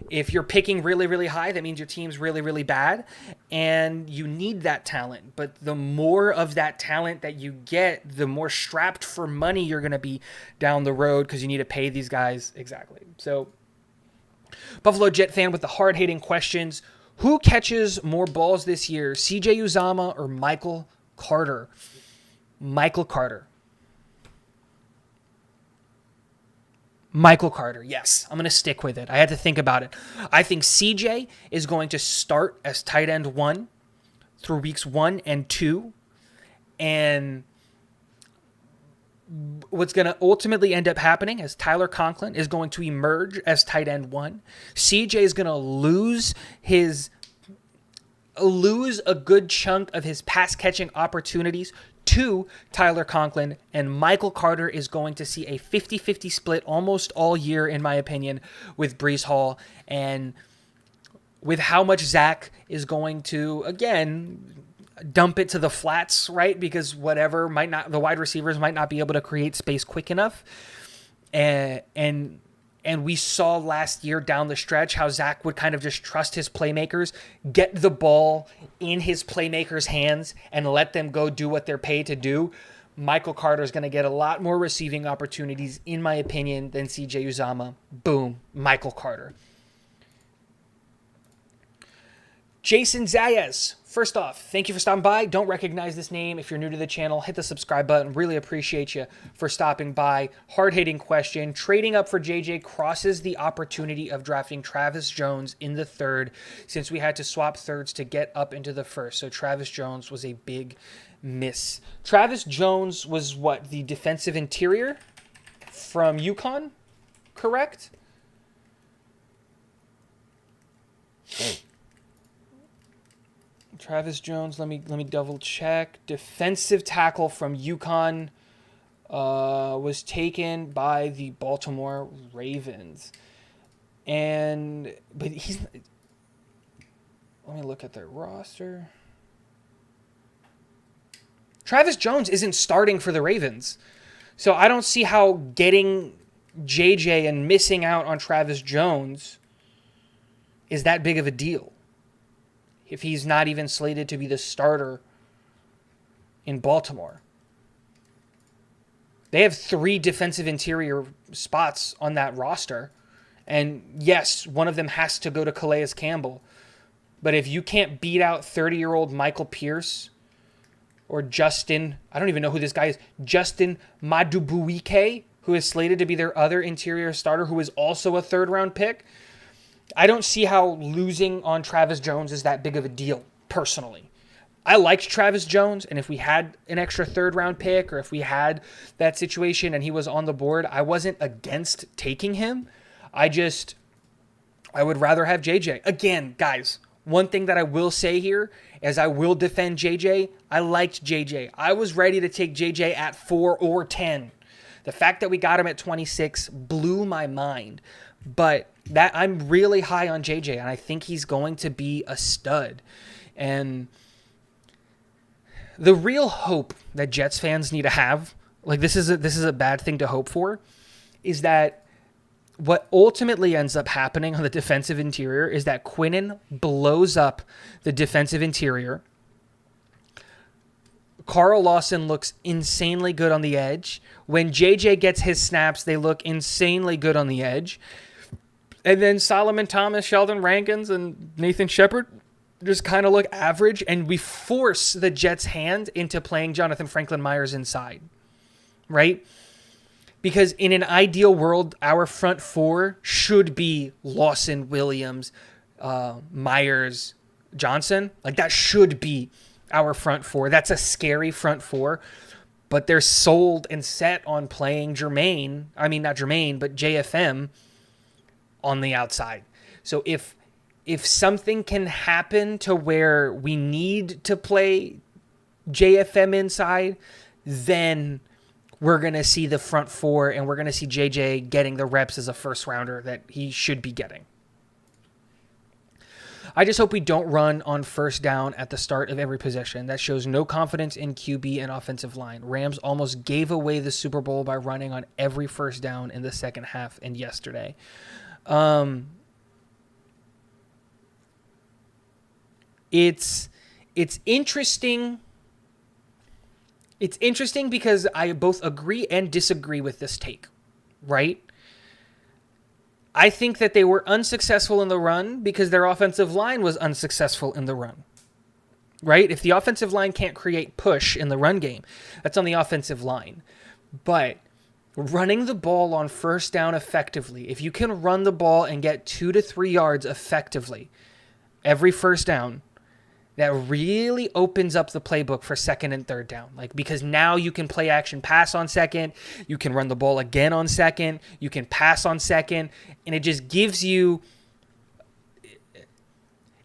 If you're picking really, really high, that means your team's really, really bad, and you need that talent. But the more of that talent that you get, the more strapped for money you're going to be down the road, because you need to pay these guys. Exactly. So, Buffalo Jet fan with the hard-hitting questions. Who catches more balls this year, CJ Uzama or Michael Carter? Michael Carter. Michael Carter, yes. I'm going to stick with it. I had to think about it. I think CJ is going to start as tight end 1 through weeks 1 and 2. And what's going to ultimately end up happening is Tyler Conklin is going to emerge as tight end 1. CJ is going to lose a good chunk of his pass catching opportunities to Tyler Conklin, and Michael Carter is going to see a 50-50 split almost all year, in my opinion, with Breece Hall, and with how much Zach is going to, again, dump it to the flats, right? Because the wide receivers might not be able to create space quick enough, and we saw last year down the stretch how Zach would kind of just trust his playmakers, get the ball in his playmakers' hands, and let them go do what they're paid to do. Michael Carter is going to get a lot more receiving opportunities, in my opinion, than CJ Uzomah. Boom, Michael Carter. Jason Zayas. First off, thank you for stopping by. Don't recognize this name. If you're new to the channel, hit the subscribe button. Really appreciate you for stopping by. Hard-hitting question. Trading up for JJ crosses the opportunity of drafting Travis Jones in the 3rd, since we had to swap 3rds to get up into the 1st. So Travis Jones was a big miss. Travis Jones was what? The defensive interior from UConn? Correct? Travis Jones, let me double check. Defensive tackle from UConn was taken by the Baltimore Ravens. But he's, let me look at their roster. Travis Jones isn't starting for the Ravens. So I don't see how getting JJ and missing out on Travis Jones is that big of a deal, if he's not even slated to be the starter in Baltimore. They have 3 defensive interior spots on that roster. And yes, one of them has to go to Calais Campbell. But if you can't beat out 30-year-old Michael Pierce or Justin, I don't even know who this guy is, Justin Madubuike, who is slated to be their other interior starter, who is also a 3rd-round pick, I don't see how losing on Travis Jones is that big of a deal, personally. I liked Travis Jones, and if we had an extra 3rd-round pick, or if we had that situation and he was on the board, I wasn't against taking him. I would rather have JJ. Again, guys, one thing that I will say here is I will defend JJ. I liked JJ. I was ready to take JJ at 4 or 10. The fact that we got him at 26 blew my mind. But that I'm really high on JJ, and I think he's going to be a stud. And the real hope that Jets fans need to have, like this is a bad thing to hope for, is that what ultimately ends up happening on the defensive interior is that Quinnen blows up the defensive interior. Carl Lawson looks insanely good on the edge. When JJ gets his snaps, they look insanely good on the edge. And then Solomon Thomas, Sheldon Rankins, and Nathan Shepard just kind of look average, and we force the Jets' hand into playing Jonathan Franklin Myers inside, right? Because in an ideal world, our front 4 should be Lawson, Williams, Myers, Johnson. Like, that should be our front 4. That's a scary front 4, but they're sold and set on playing JFM on the outside. So if something can happen to where we need to play JFM inside, then we're going to see the front 4, and we're going to see JJ getting the reps as a 1st-rounder that he should be getting. I just hope we don't run on 1st down at the start of every possession. That shows no confidence in QB and offensive line. Rams almost gave away the Super Bowl by running on every 1st down in the second half and yesterday. It's interesting. It's interesting because I both agree and disagree with this take, right? I think that they were unsuccessful in the run because their offensive line was unsuccessful in the run, right? If the offensive line can't create push in the run game, that's on the offensive line. But running the ball on first down effectively, if you can run the ball and get 2 to 3 yards effectively every first down, that really opens up the playbook for second and third down. Like, because now you can play action pass on second, you can run the ball again on second, you can pass on second, and it just gives you,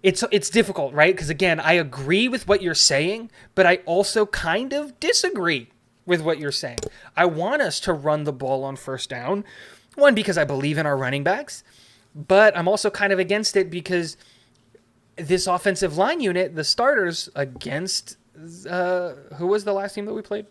it's difficult, right? Because again, I agree with what you're saying, but I also kind of disagree with what you're saying. I want us to run the ball on first down. One, because I believe in our running backs, but I'm also kind of against it because this offensive line unit, the starters against, who was the last team that we played?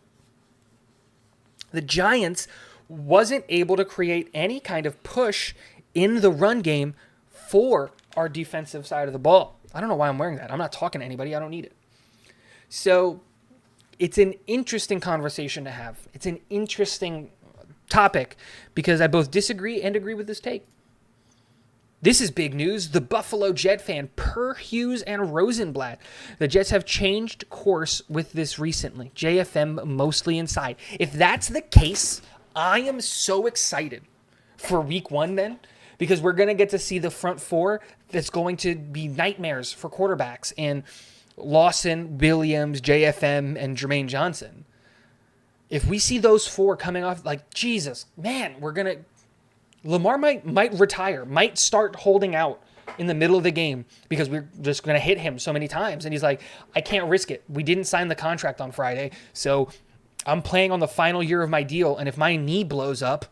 The Giants, wasn't able to create any kind of push in the run game for our defensive side of the ball. I don't know why I'm wearing that. I'm not talking to anybody. I don't need it. So it's an interesting conversation to have. It's an interesting topic because I both disagree and agree with this take. This is big news. The Buffalo Jet fan, per Hughes and Rosenblatt. The Jets have changed course with this recently. JFM mostly inside. If that's the case, I am so excited for week 1 then, because we're going to get to see the front four that's going to be nightmares for quarterbacks in Lawson, Williams, JFM, and Jermaine Johnson. If we see those 4 coming off, like, Jesus, man, we're going to... Lamar might retire, might start holding out in the middle of the game because we're just going to hit him so many times. And he's like, I can't risk it. We didn't sign the contract on Friday, so I'm playing on the final year of my deal. And if my knee blows up,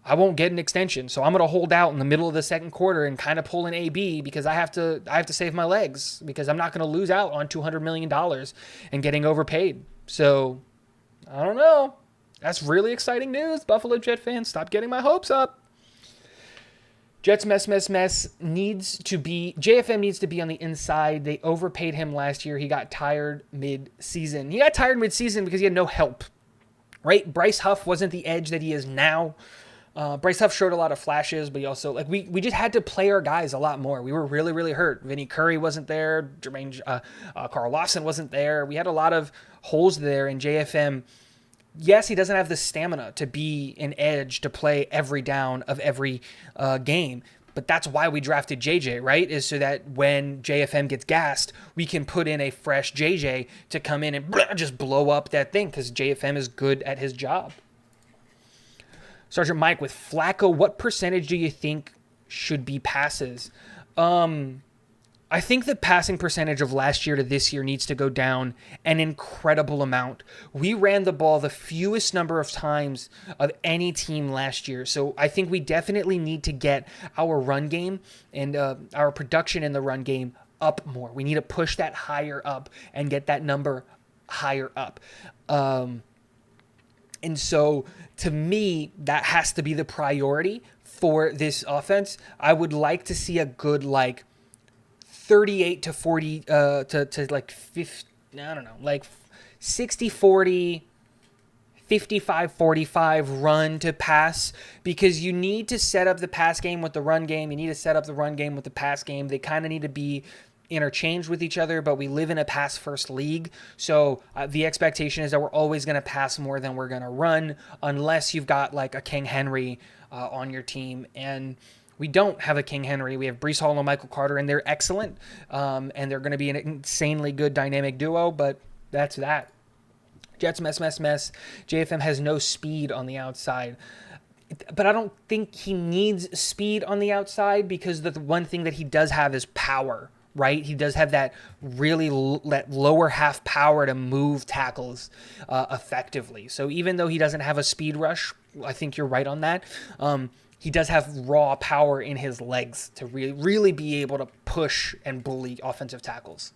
I won't get an extension. So I'm going to hold out in the middle of the second quarter and kind of pull an AB because I have to save my legs because I'm not going to lose out on $200 million and getting overpaid. So I don't know. That's really exciting news. Buffalo Jet fans, stop getting my hopes up. Jets needs to be, JFM needs to be on the inside. They overpaid him last year. He got tired mid-season. Because he had no help, right? Bryce Huff wasn't the edge that he is now. Bryce Huff showed a lot of flashes, but he also, like, we just had to play our guys a lot more. We were really, really hurt. Vinny Curry wasn't there. Carl Lawson wasn't there. We had a lot of holes there in JFM. Yes, he doesn't have the stamina to be an edge to play every down of every game. But that's why we drafted JJ, right? Is so that when JFM gets gassed, we can put in a fresh JJ to come in and just blow up that thing because JFM is good at his job. Sergeant Mike with Flacco, what percentage do you think should be passes? I think the passing percentage of last year to this year needs to go down an incredible amount. We ran the ball the fewest number of times of any team last year. So I think we definitely need to get our run game and our production in the run game up more. We need to push that higher up and get that number higher up. And so to me, that has to be the priority for this offense. I would like to see a good, 38 to 40 to like 50, I don't know, like 60-40, 55-45 run to pass, because you need to set up the pass game with the run game. You need to set up the run game with the pass game. They kind of need to be interchanged with each other, but we live in a pass first league. So the expectation is that we're always going to pass more than we're going to run, unless you've got like a King Henry on your team. And we don't have a King Henry. We have Breece Hall and Michael Carter, and they're excellent. And they're going to be an insanely good dynamic duo, but that's that. Jets mess. JFM has no speed on the outside. But I don't think he needs speed on the outside, because the one thing that he does have is power, right? He does have that really that lower half power to move tackles effectively. So even though he doesn't have a speed rush, I think you're right on that. He does have raw power in his legs to really be able to push and bully offensive tackles.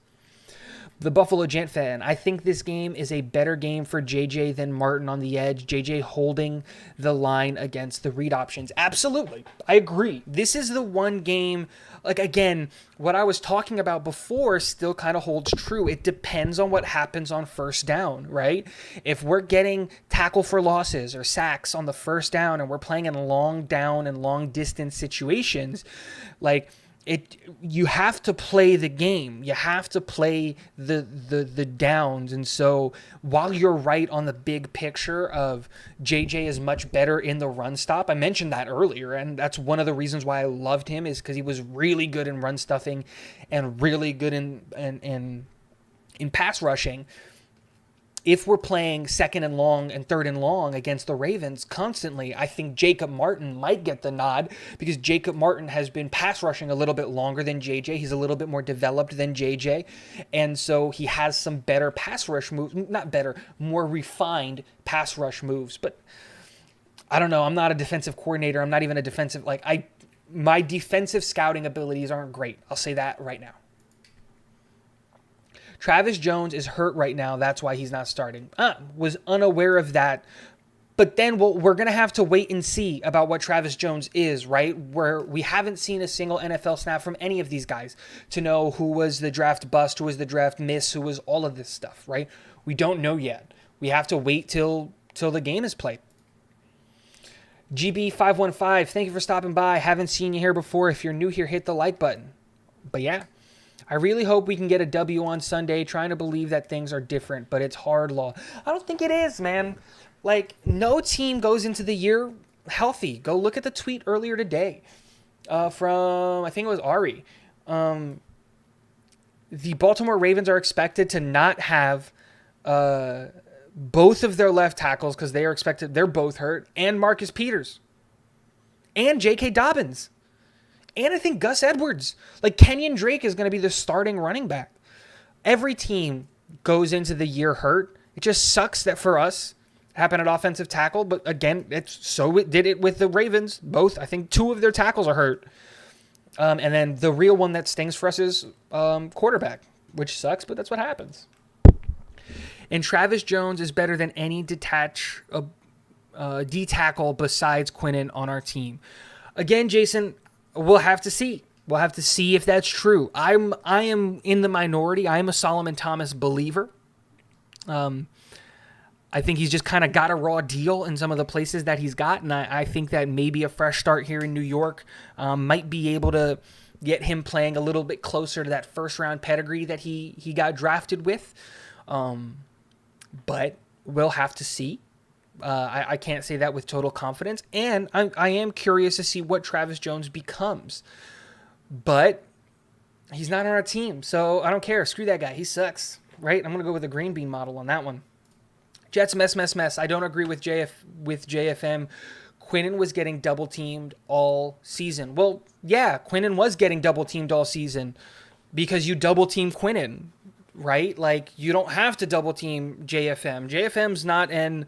The Buffalo Jet fan, I think this game is a better game for JJ than Martin on the edge. JJ holding the line against the read options. Absolutely. I agree. This is the one game, like, again, what I was talking about before still kind of holds true. It depends on what happens on first down, right? If we're getting tackle for losses or sacks on the first down and we're playing in long down and long distance situations, like, you have to play the game. You have to play the downs. And so while you're right on the big picture of JJ is much better in the run stop, I mentioned that earlier, and that's one of the reasons why I loved him, is because he was really good in run stuffing and really good in pass rushing. If we're playing second and long and third and long against the Ravens constantly, I think Jacob Martin might get the nod, because Jacob Martin has been pass rushing a little bit longer than JJ. He's a little bit more developed than JJ. And so he has some better pass rush moves. Not better, more refined pass rush moves. But I don't know. I'm not a defensive coordinator. I'm not even a defensive... my defensive scouting abilities aren't great. I'll say that right now. Travis Jones is hurt right now. That's why he's not starting. Was unaware of that. But then we're going to have to wait and see about what Travis Jones is, right? Where we haven't seen a single NFL snap from any of these guys to know who was the draft bust, who was the draft miss, who was all of this stuff, right? We don't know yet. We have to wait till the game is played. GB515, thank you for stopping by. Haven't seen you here before. If you're new here, hit the like button. But yeah. I really hope we can get a W on Sunday, trying to believe that things are different, but it's hard law. I don't think it is, man. No team goes into the year healthy. Go look at the tweet earlier today from, I think it was Ari. The Baltimore Ravens are expected to not have both of their left tackles, because they're both hurt, and Marcus Peters and J.K. Dobbins. And I think Gus Edwards. Kenyon Drake is going to be the starting running back. Every team goes into the year hurt. It just sucks that for us, it happened at offensive tackle. But again, it did it with the Ravens. Both, I think 2 of their tackles are hurt. And then the real one that stings for us is quarterback, which sucks, but that's what happens. And Travis Jones is better than any D-tackle besides Quinnen on our team. Again, Jason, we'll have to see. We'll have to see if that's true. I am in the minority. I am a Solomon Thomas believer. I think he's just kind of got a raw deal in some of the places that he's got, and I think that maybe a fresh start here in New York might be able to get him playing a little bit closer to that first-round pedigree that he got drafted with. But we'll have to see. I can't say that with total confidence. And I am curious to see what Travis Jones becomes. But he's not on our team, so I don't care. Screw that guy. He sucks, right? I'm going to go with the green bean model on that one. Jets mess. I don't agree with JFM. Quinnen was getting double-teamed all season. Well, yeah, Quinnen was getting double-teamed all season because you double-team Quinnen, right? You don't have to double-team JFM. JFM's not an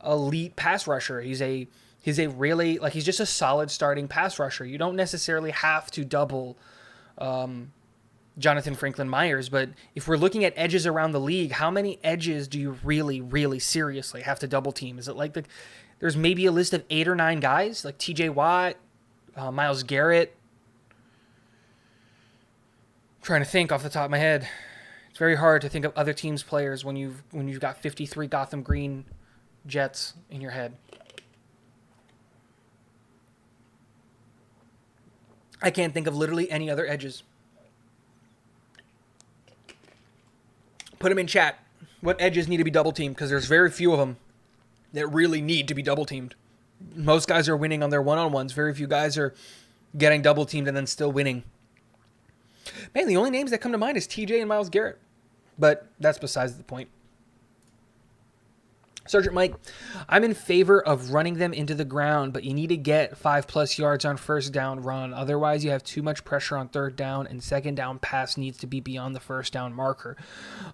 elite pass rusher. He's a really, he's just a solid starting pass rusher. You don't necessarily have to double Jonathan Franklin Myers, but if we're looking at edges around the league, how many edges do you really, really seriously have to double team? Is it there's maybe a list of 8 or 9 guys, like TJ Watt, Myles Garrett? I'm trying to think off the top of my head. It's very hard to think of other teams' players when you've got 53 Gotham Green Jets in your head. I can't think of literally any other edges. Put them in chat. What edges need to be double teamed? Because there's very few of them that really need to be double teamed. Most guys are winning on their one-on-ones. Very few guys are getting double teamed and then still winning. Man, the only names that come to mind is TJ and Myles Garrett. But that's besides the point. Sergeant Mike, I'm in favor of running them into the ground, but you need to get 5+ yards on first down run. Otherwise, you have too much pressure on third down, and second down pass needs to be beyond the first down marker.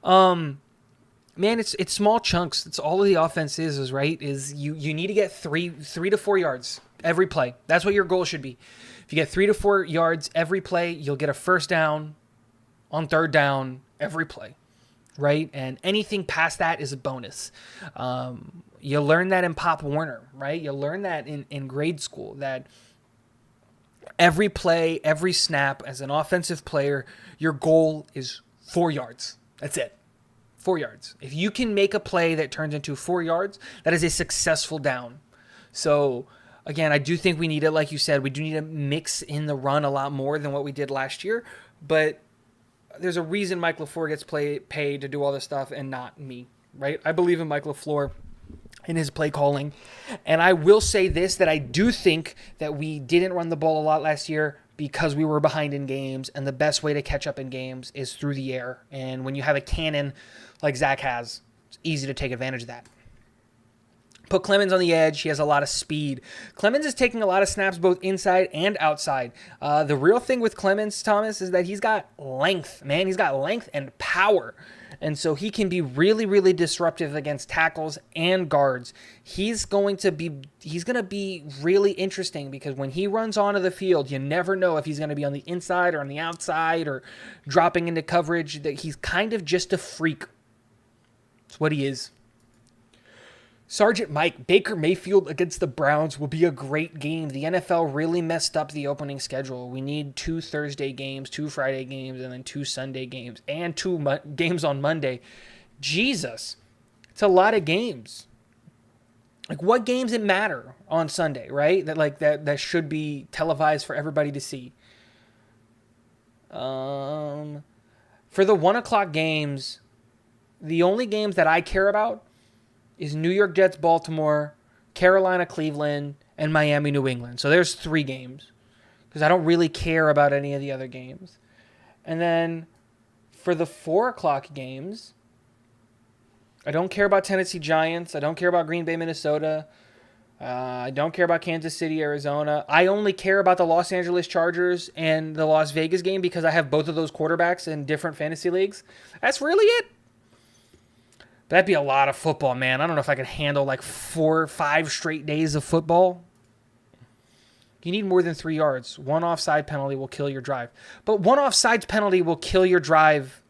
Man, it's small chunks. That's all of the offense is right? Is you need to get 3 to 4 yards every play. That's what your goal should be. If you get 3 to 4 yards every play, you'll get a first down on third down every play. Right? And anything past that is a bonus. You learn that in Pop Warner, right? You learn that in grade school, that every play, every snap as an offensive player, your goal is 4 yards. That's it. 4 yards. If you can make a play that turns into 4 yards, that is a successful down. So Again, I do think we need it, like you said, we do need to mix in the run a lot more than what we did last year. But there's a reason Mike LaFleur gets paid to do all this stuff and not me, right? I believe in Mike LaFleur in his play calling. And I will say this, that I do think that we didn't run the ball a lot last year because we were behind in games, and the best way to catch up in games is through the air. And when you have a cannon like Zach has, it's easy to take advantage of that. Put Clemens on the edge. He has a lot of speed. Clemens is taking a lot of snaps both inside and outside. The real thing with Clemens, Thomas, is that he's got length, man. He's got length and power. And so he can be really, really disruptive against tackles and guards. He's going to be really interesting because when he runs onto the field, you never know if he's going to be on the inside or on the outside or dropping into coverage. That he's kind of just a freak. That's what he is. Sergeant Mike, Baker Mayfield against the Browns will be a great game. The NFL really messed up the opening schedule. We need 2 Thursday games, 2 Friday games, and then 2 Sunday games, and 2 games on Monday. Jesus, it's a lot of games. Like, what games that matter on Sunday, right? That should be televised for everybody to see. For the 1 o'clock games, the only games that I care about is New York Jets, Baltimore, Carolina, Cleveland, and Miami, New England. So there's 3 games because I don't really care about any of the other games. And then for the 4 o'clock games, I don't care about Tennessee Giants. I don't care about Green Bay, Minnesota. I don't care about Kansas City, Arizona. I only care about the Los Angeles Chargers and the Las Vegas game because I have both of those quarterbacks in different fantasy leagues. That's really it. That'd be a lot of football, man. I don't know if I could handle like 4 or 5 straight days of football. You need more than 3 yards. 1 offside penalty will kill your drive. But 1 offside penalty will kill your drive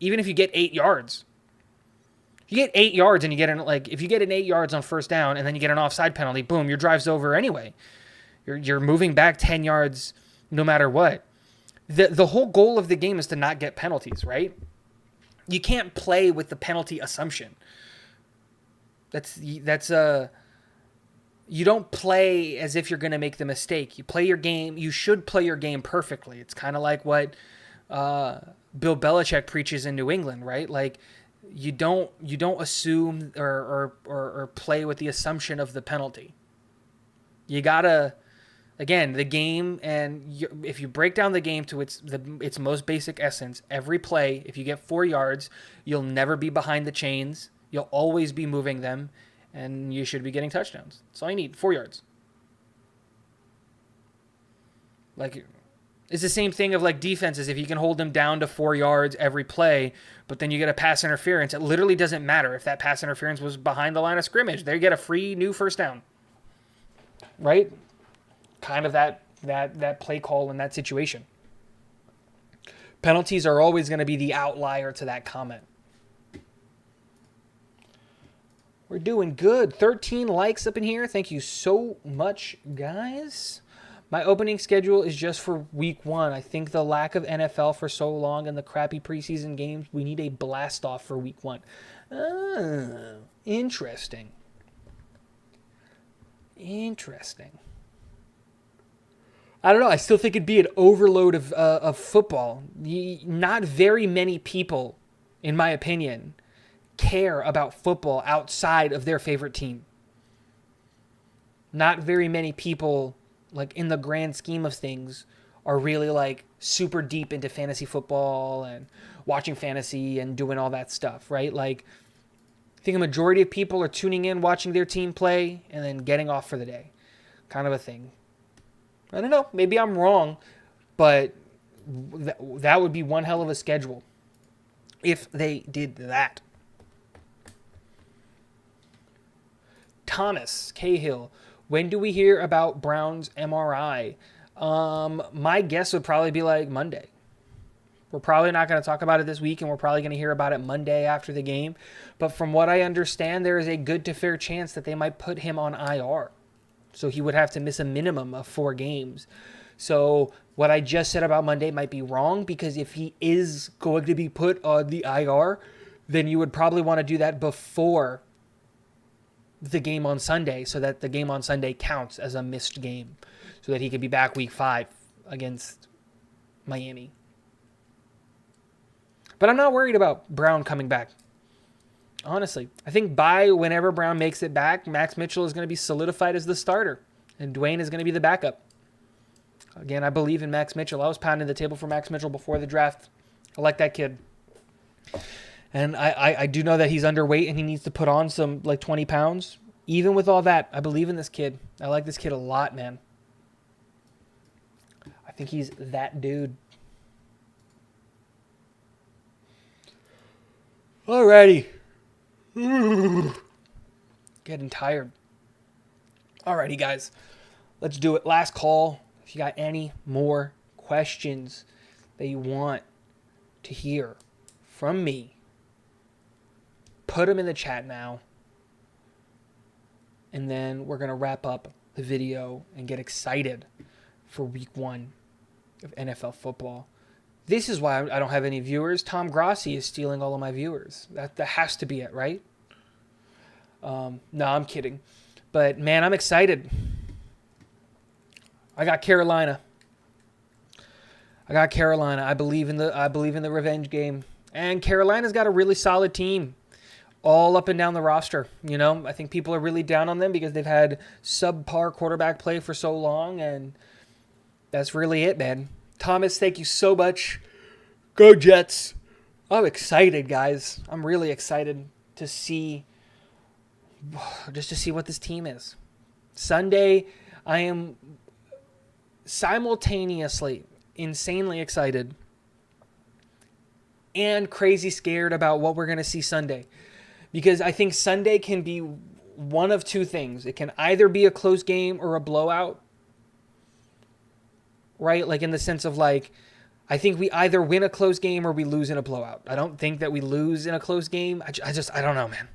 even if you get 8 yards. You get 8 yards and you get if you get an 8 yards on first down and then you get an offside penalty, boom, your drive's over anyway. You're moving back 10 yards no matter what. The whole goal of the game is to not get penalties, right? You can't play with the penalty assumption. You don't play as if you're going to make the mistake. You play your game. You should play your game perfectly. It's kind of like what Bill Belichick preaches in New England, right? Like you don't assume or play with the assumption of the penalty. You gotta. Again, the game, and if you break down the game to its most basic essence, every play, if you get 4 yards, you'll never be behind the chains. You'll always be moving them, and you should be getting touchdowns. That's all you need, 4 yards. Like, it's the same thing of like defenses. If you can hold them down to 4 yards every play, but then you get a pass interference, it literally doesn't matter if that pass interference was behind the line of scrimmage. They get a free new first down, right? Kind of that play call in that situation. Penalties are always going to be the outlier to that comment. We're doing good. 13 likes up in here. Thank you so much, guys. My opening schedule is just for week 1. I think the lack of NFL for so long and the crappy preseason games, we need a blast off for week 1. Oh, interesting. I don't know. I still think it'd be an overload of football. Not very many people, in my opinion, care about football outside of their favorite team. Not very many people, like in the grand scheme of things, are really like super deep into fantasy football and watching fantasy and doing all that stuff, right? Like, I think a majority of people are tuning in, watching their team play, and then getting off for the day. Kind of a thing. I don't know. Maybe I'm wrong, but that would be one hell of a schedule if they did that. Thomas Cahill, when do we hear about Brown's MRI? My guess would probably be like Monday. We're probably not going to talk about it this week, and we're probably going to hear about it Monday after the game. But from what I understand, there is a good to fair chance that they might put him on IR. So he would have to miss a minimum of 4 games. So what I just said about Monday might be wrong, because if he is going to be put on the IR, then you would probably want to do that before the game on Sunday so that the game on Sunday counts as a missed game so that he could be back week 5 against Miami. But I'm not worried about Brown coming back. Honestly, I think by whenever Brown makes it back, Max Mitchell is going to be solidified as the starter, and Dwayne is going to be the backup. Again, I believe in Max Mitchell. I was pounding the table for Max Mitchell before the draft. I like that kid. And I do know that he's underweight and he needs to put on some, like, 20 pounds. Even with all that, I believe in this kid. I like this kid a lot, man. I think he's that dude. Alrighty. Getting tired. Alrighty, guys. Let's do it. Last call. If you got any more questions that you want to hear from me, put them in the chat now. And then we're going to wrap up the video and get excited for week 1 of NFL football. This is why I don't have any viewers. Tom Grossi is stealing all of my viewers. That has to be it, right? No, I'm kidding. But, man, I'm excited. I got Carolina. I believe in the revenge game. And Carolina's got a really solid team all up and down the roster. You know, I think people are really down on them because they've had subpar quarterback play for so long, and that's really it, man. Thomas, thank you so much. Go Jets. I'm excited, guys. I'm really excited to see what this team is. Sunday, I am simultaneously insanely excited and crazy scared about what we're going to see Sunday. Because I think Sunday can be one of two things. It can either be a close game or a blowout. Right? Like in the sense of like, I think we either win a close game or we lose in a blowout. I don't think that we lose in a close game. I don't know, man.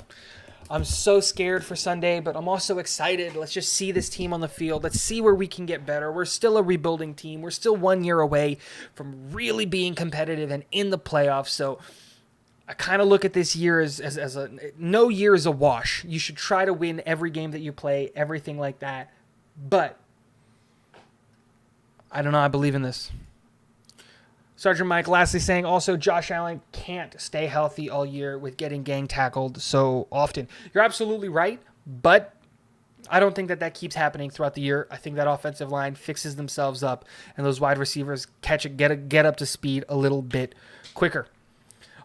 I'm so scared for Sunday, but I'm also excited. Let's just see this team on the field. Let's see where we can get better. We're still a rebuilding team. We're still 1 year away from really being competitive and in the playoffs. So I kind of look at this year as no year is a wash. You should try to win every game that you play, everything like that. But I don't know. I believe in this. Sergeant Mike lastly saying also Josh Allen can't stay healthy all year with getting gang tackled so often. You're absolutely right, but I don't think that keeps happening throughout the year. I think that offensive line fixes themselves up and those wide receivers get up to speed a little bit quicker.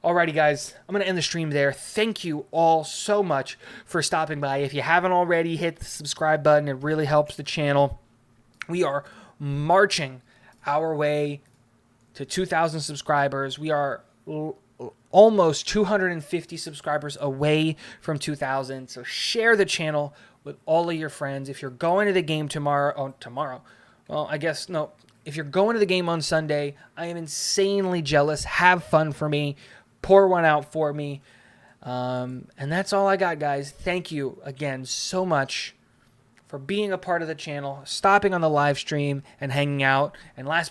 Alrighty, guys, I'm going to end the stream there. Thank you all so much for stopping by. If you haven't already, hit the subscribe button. It really helps the channel. We are marching our way to 2,000 subscribers. We are almost 250 subscribers away from 2,000. So share the channel with all of your friends. If you're going to the game tomorrow, well, I guess, no. If you're going to the game on Sunday, I am insanely jealous. Have fun for me. Pour one out for me. And that's all I got, guys. Thank you again so much for being a part of the channel, stopping on the live stream and hanging out. And last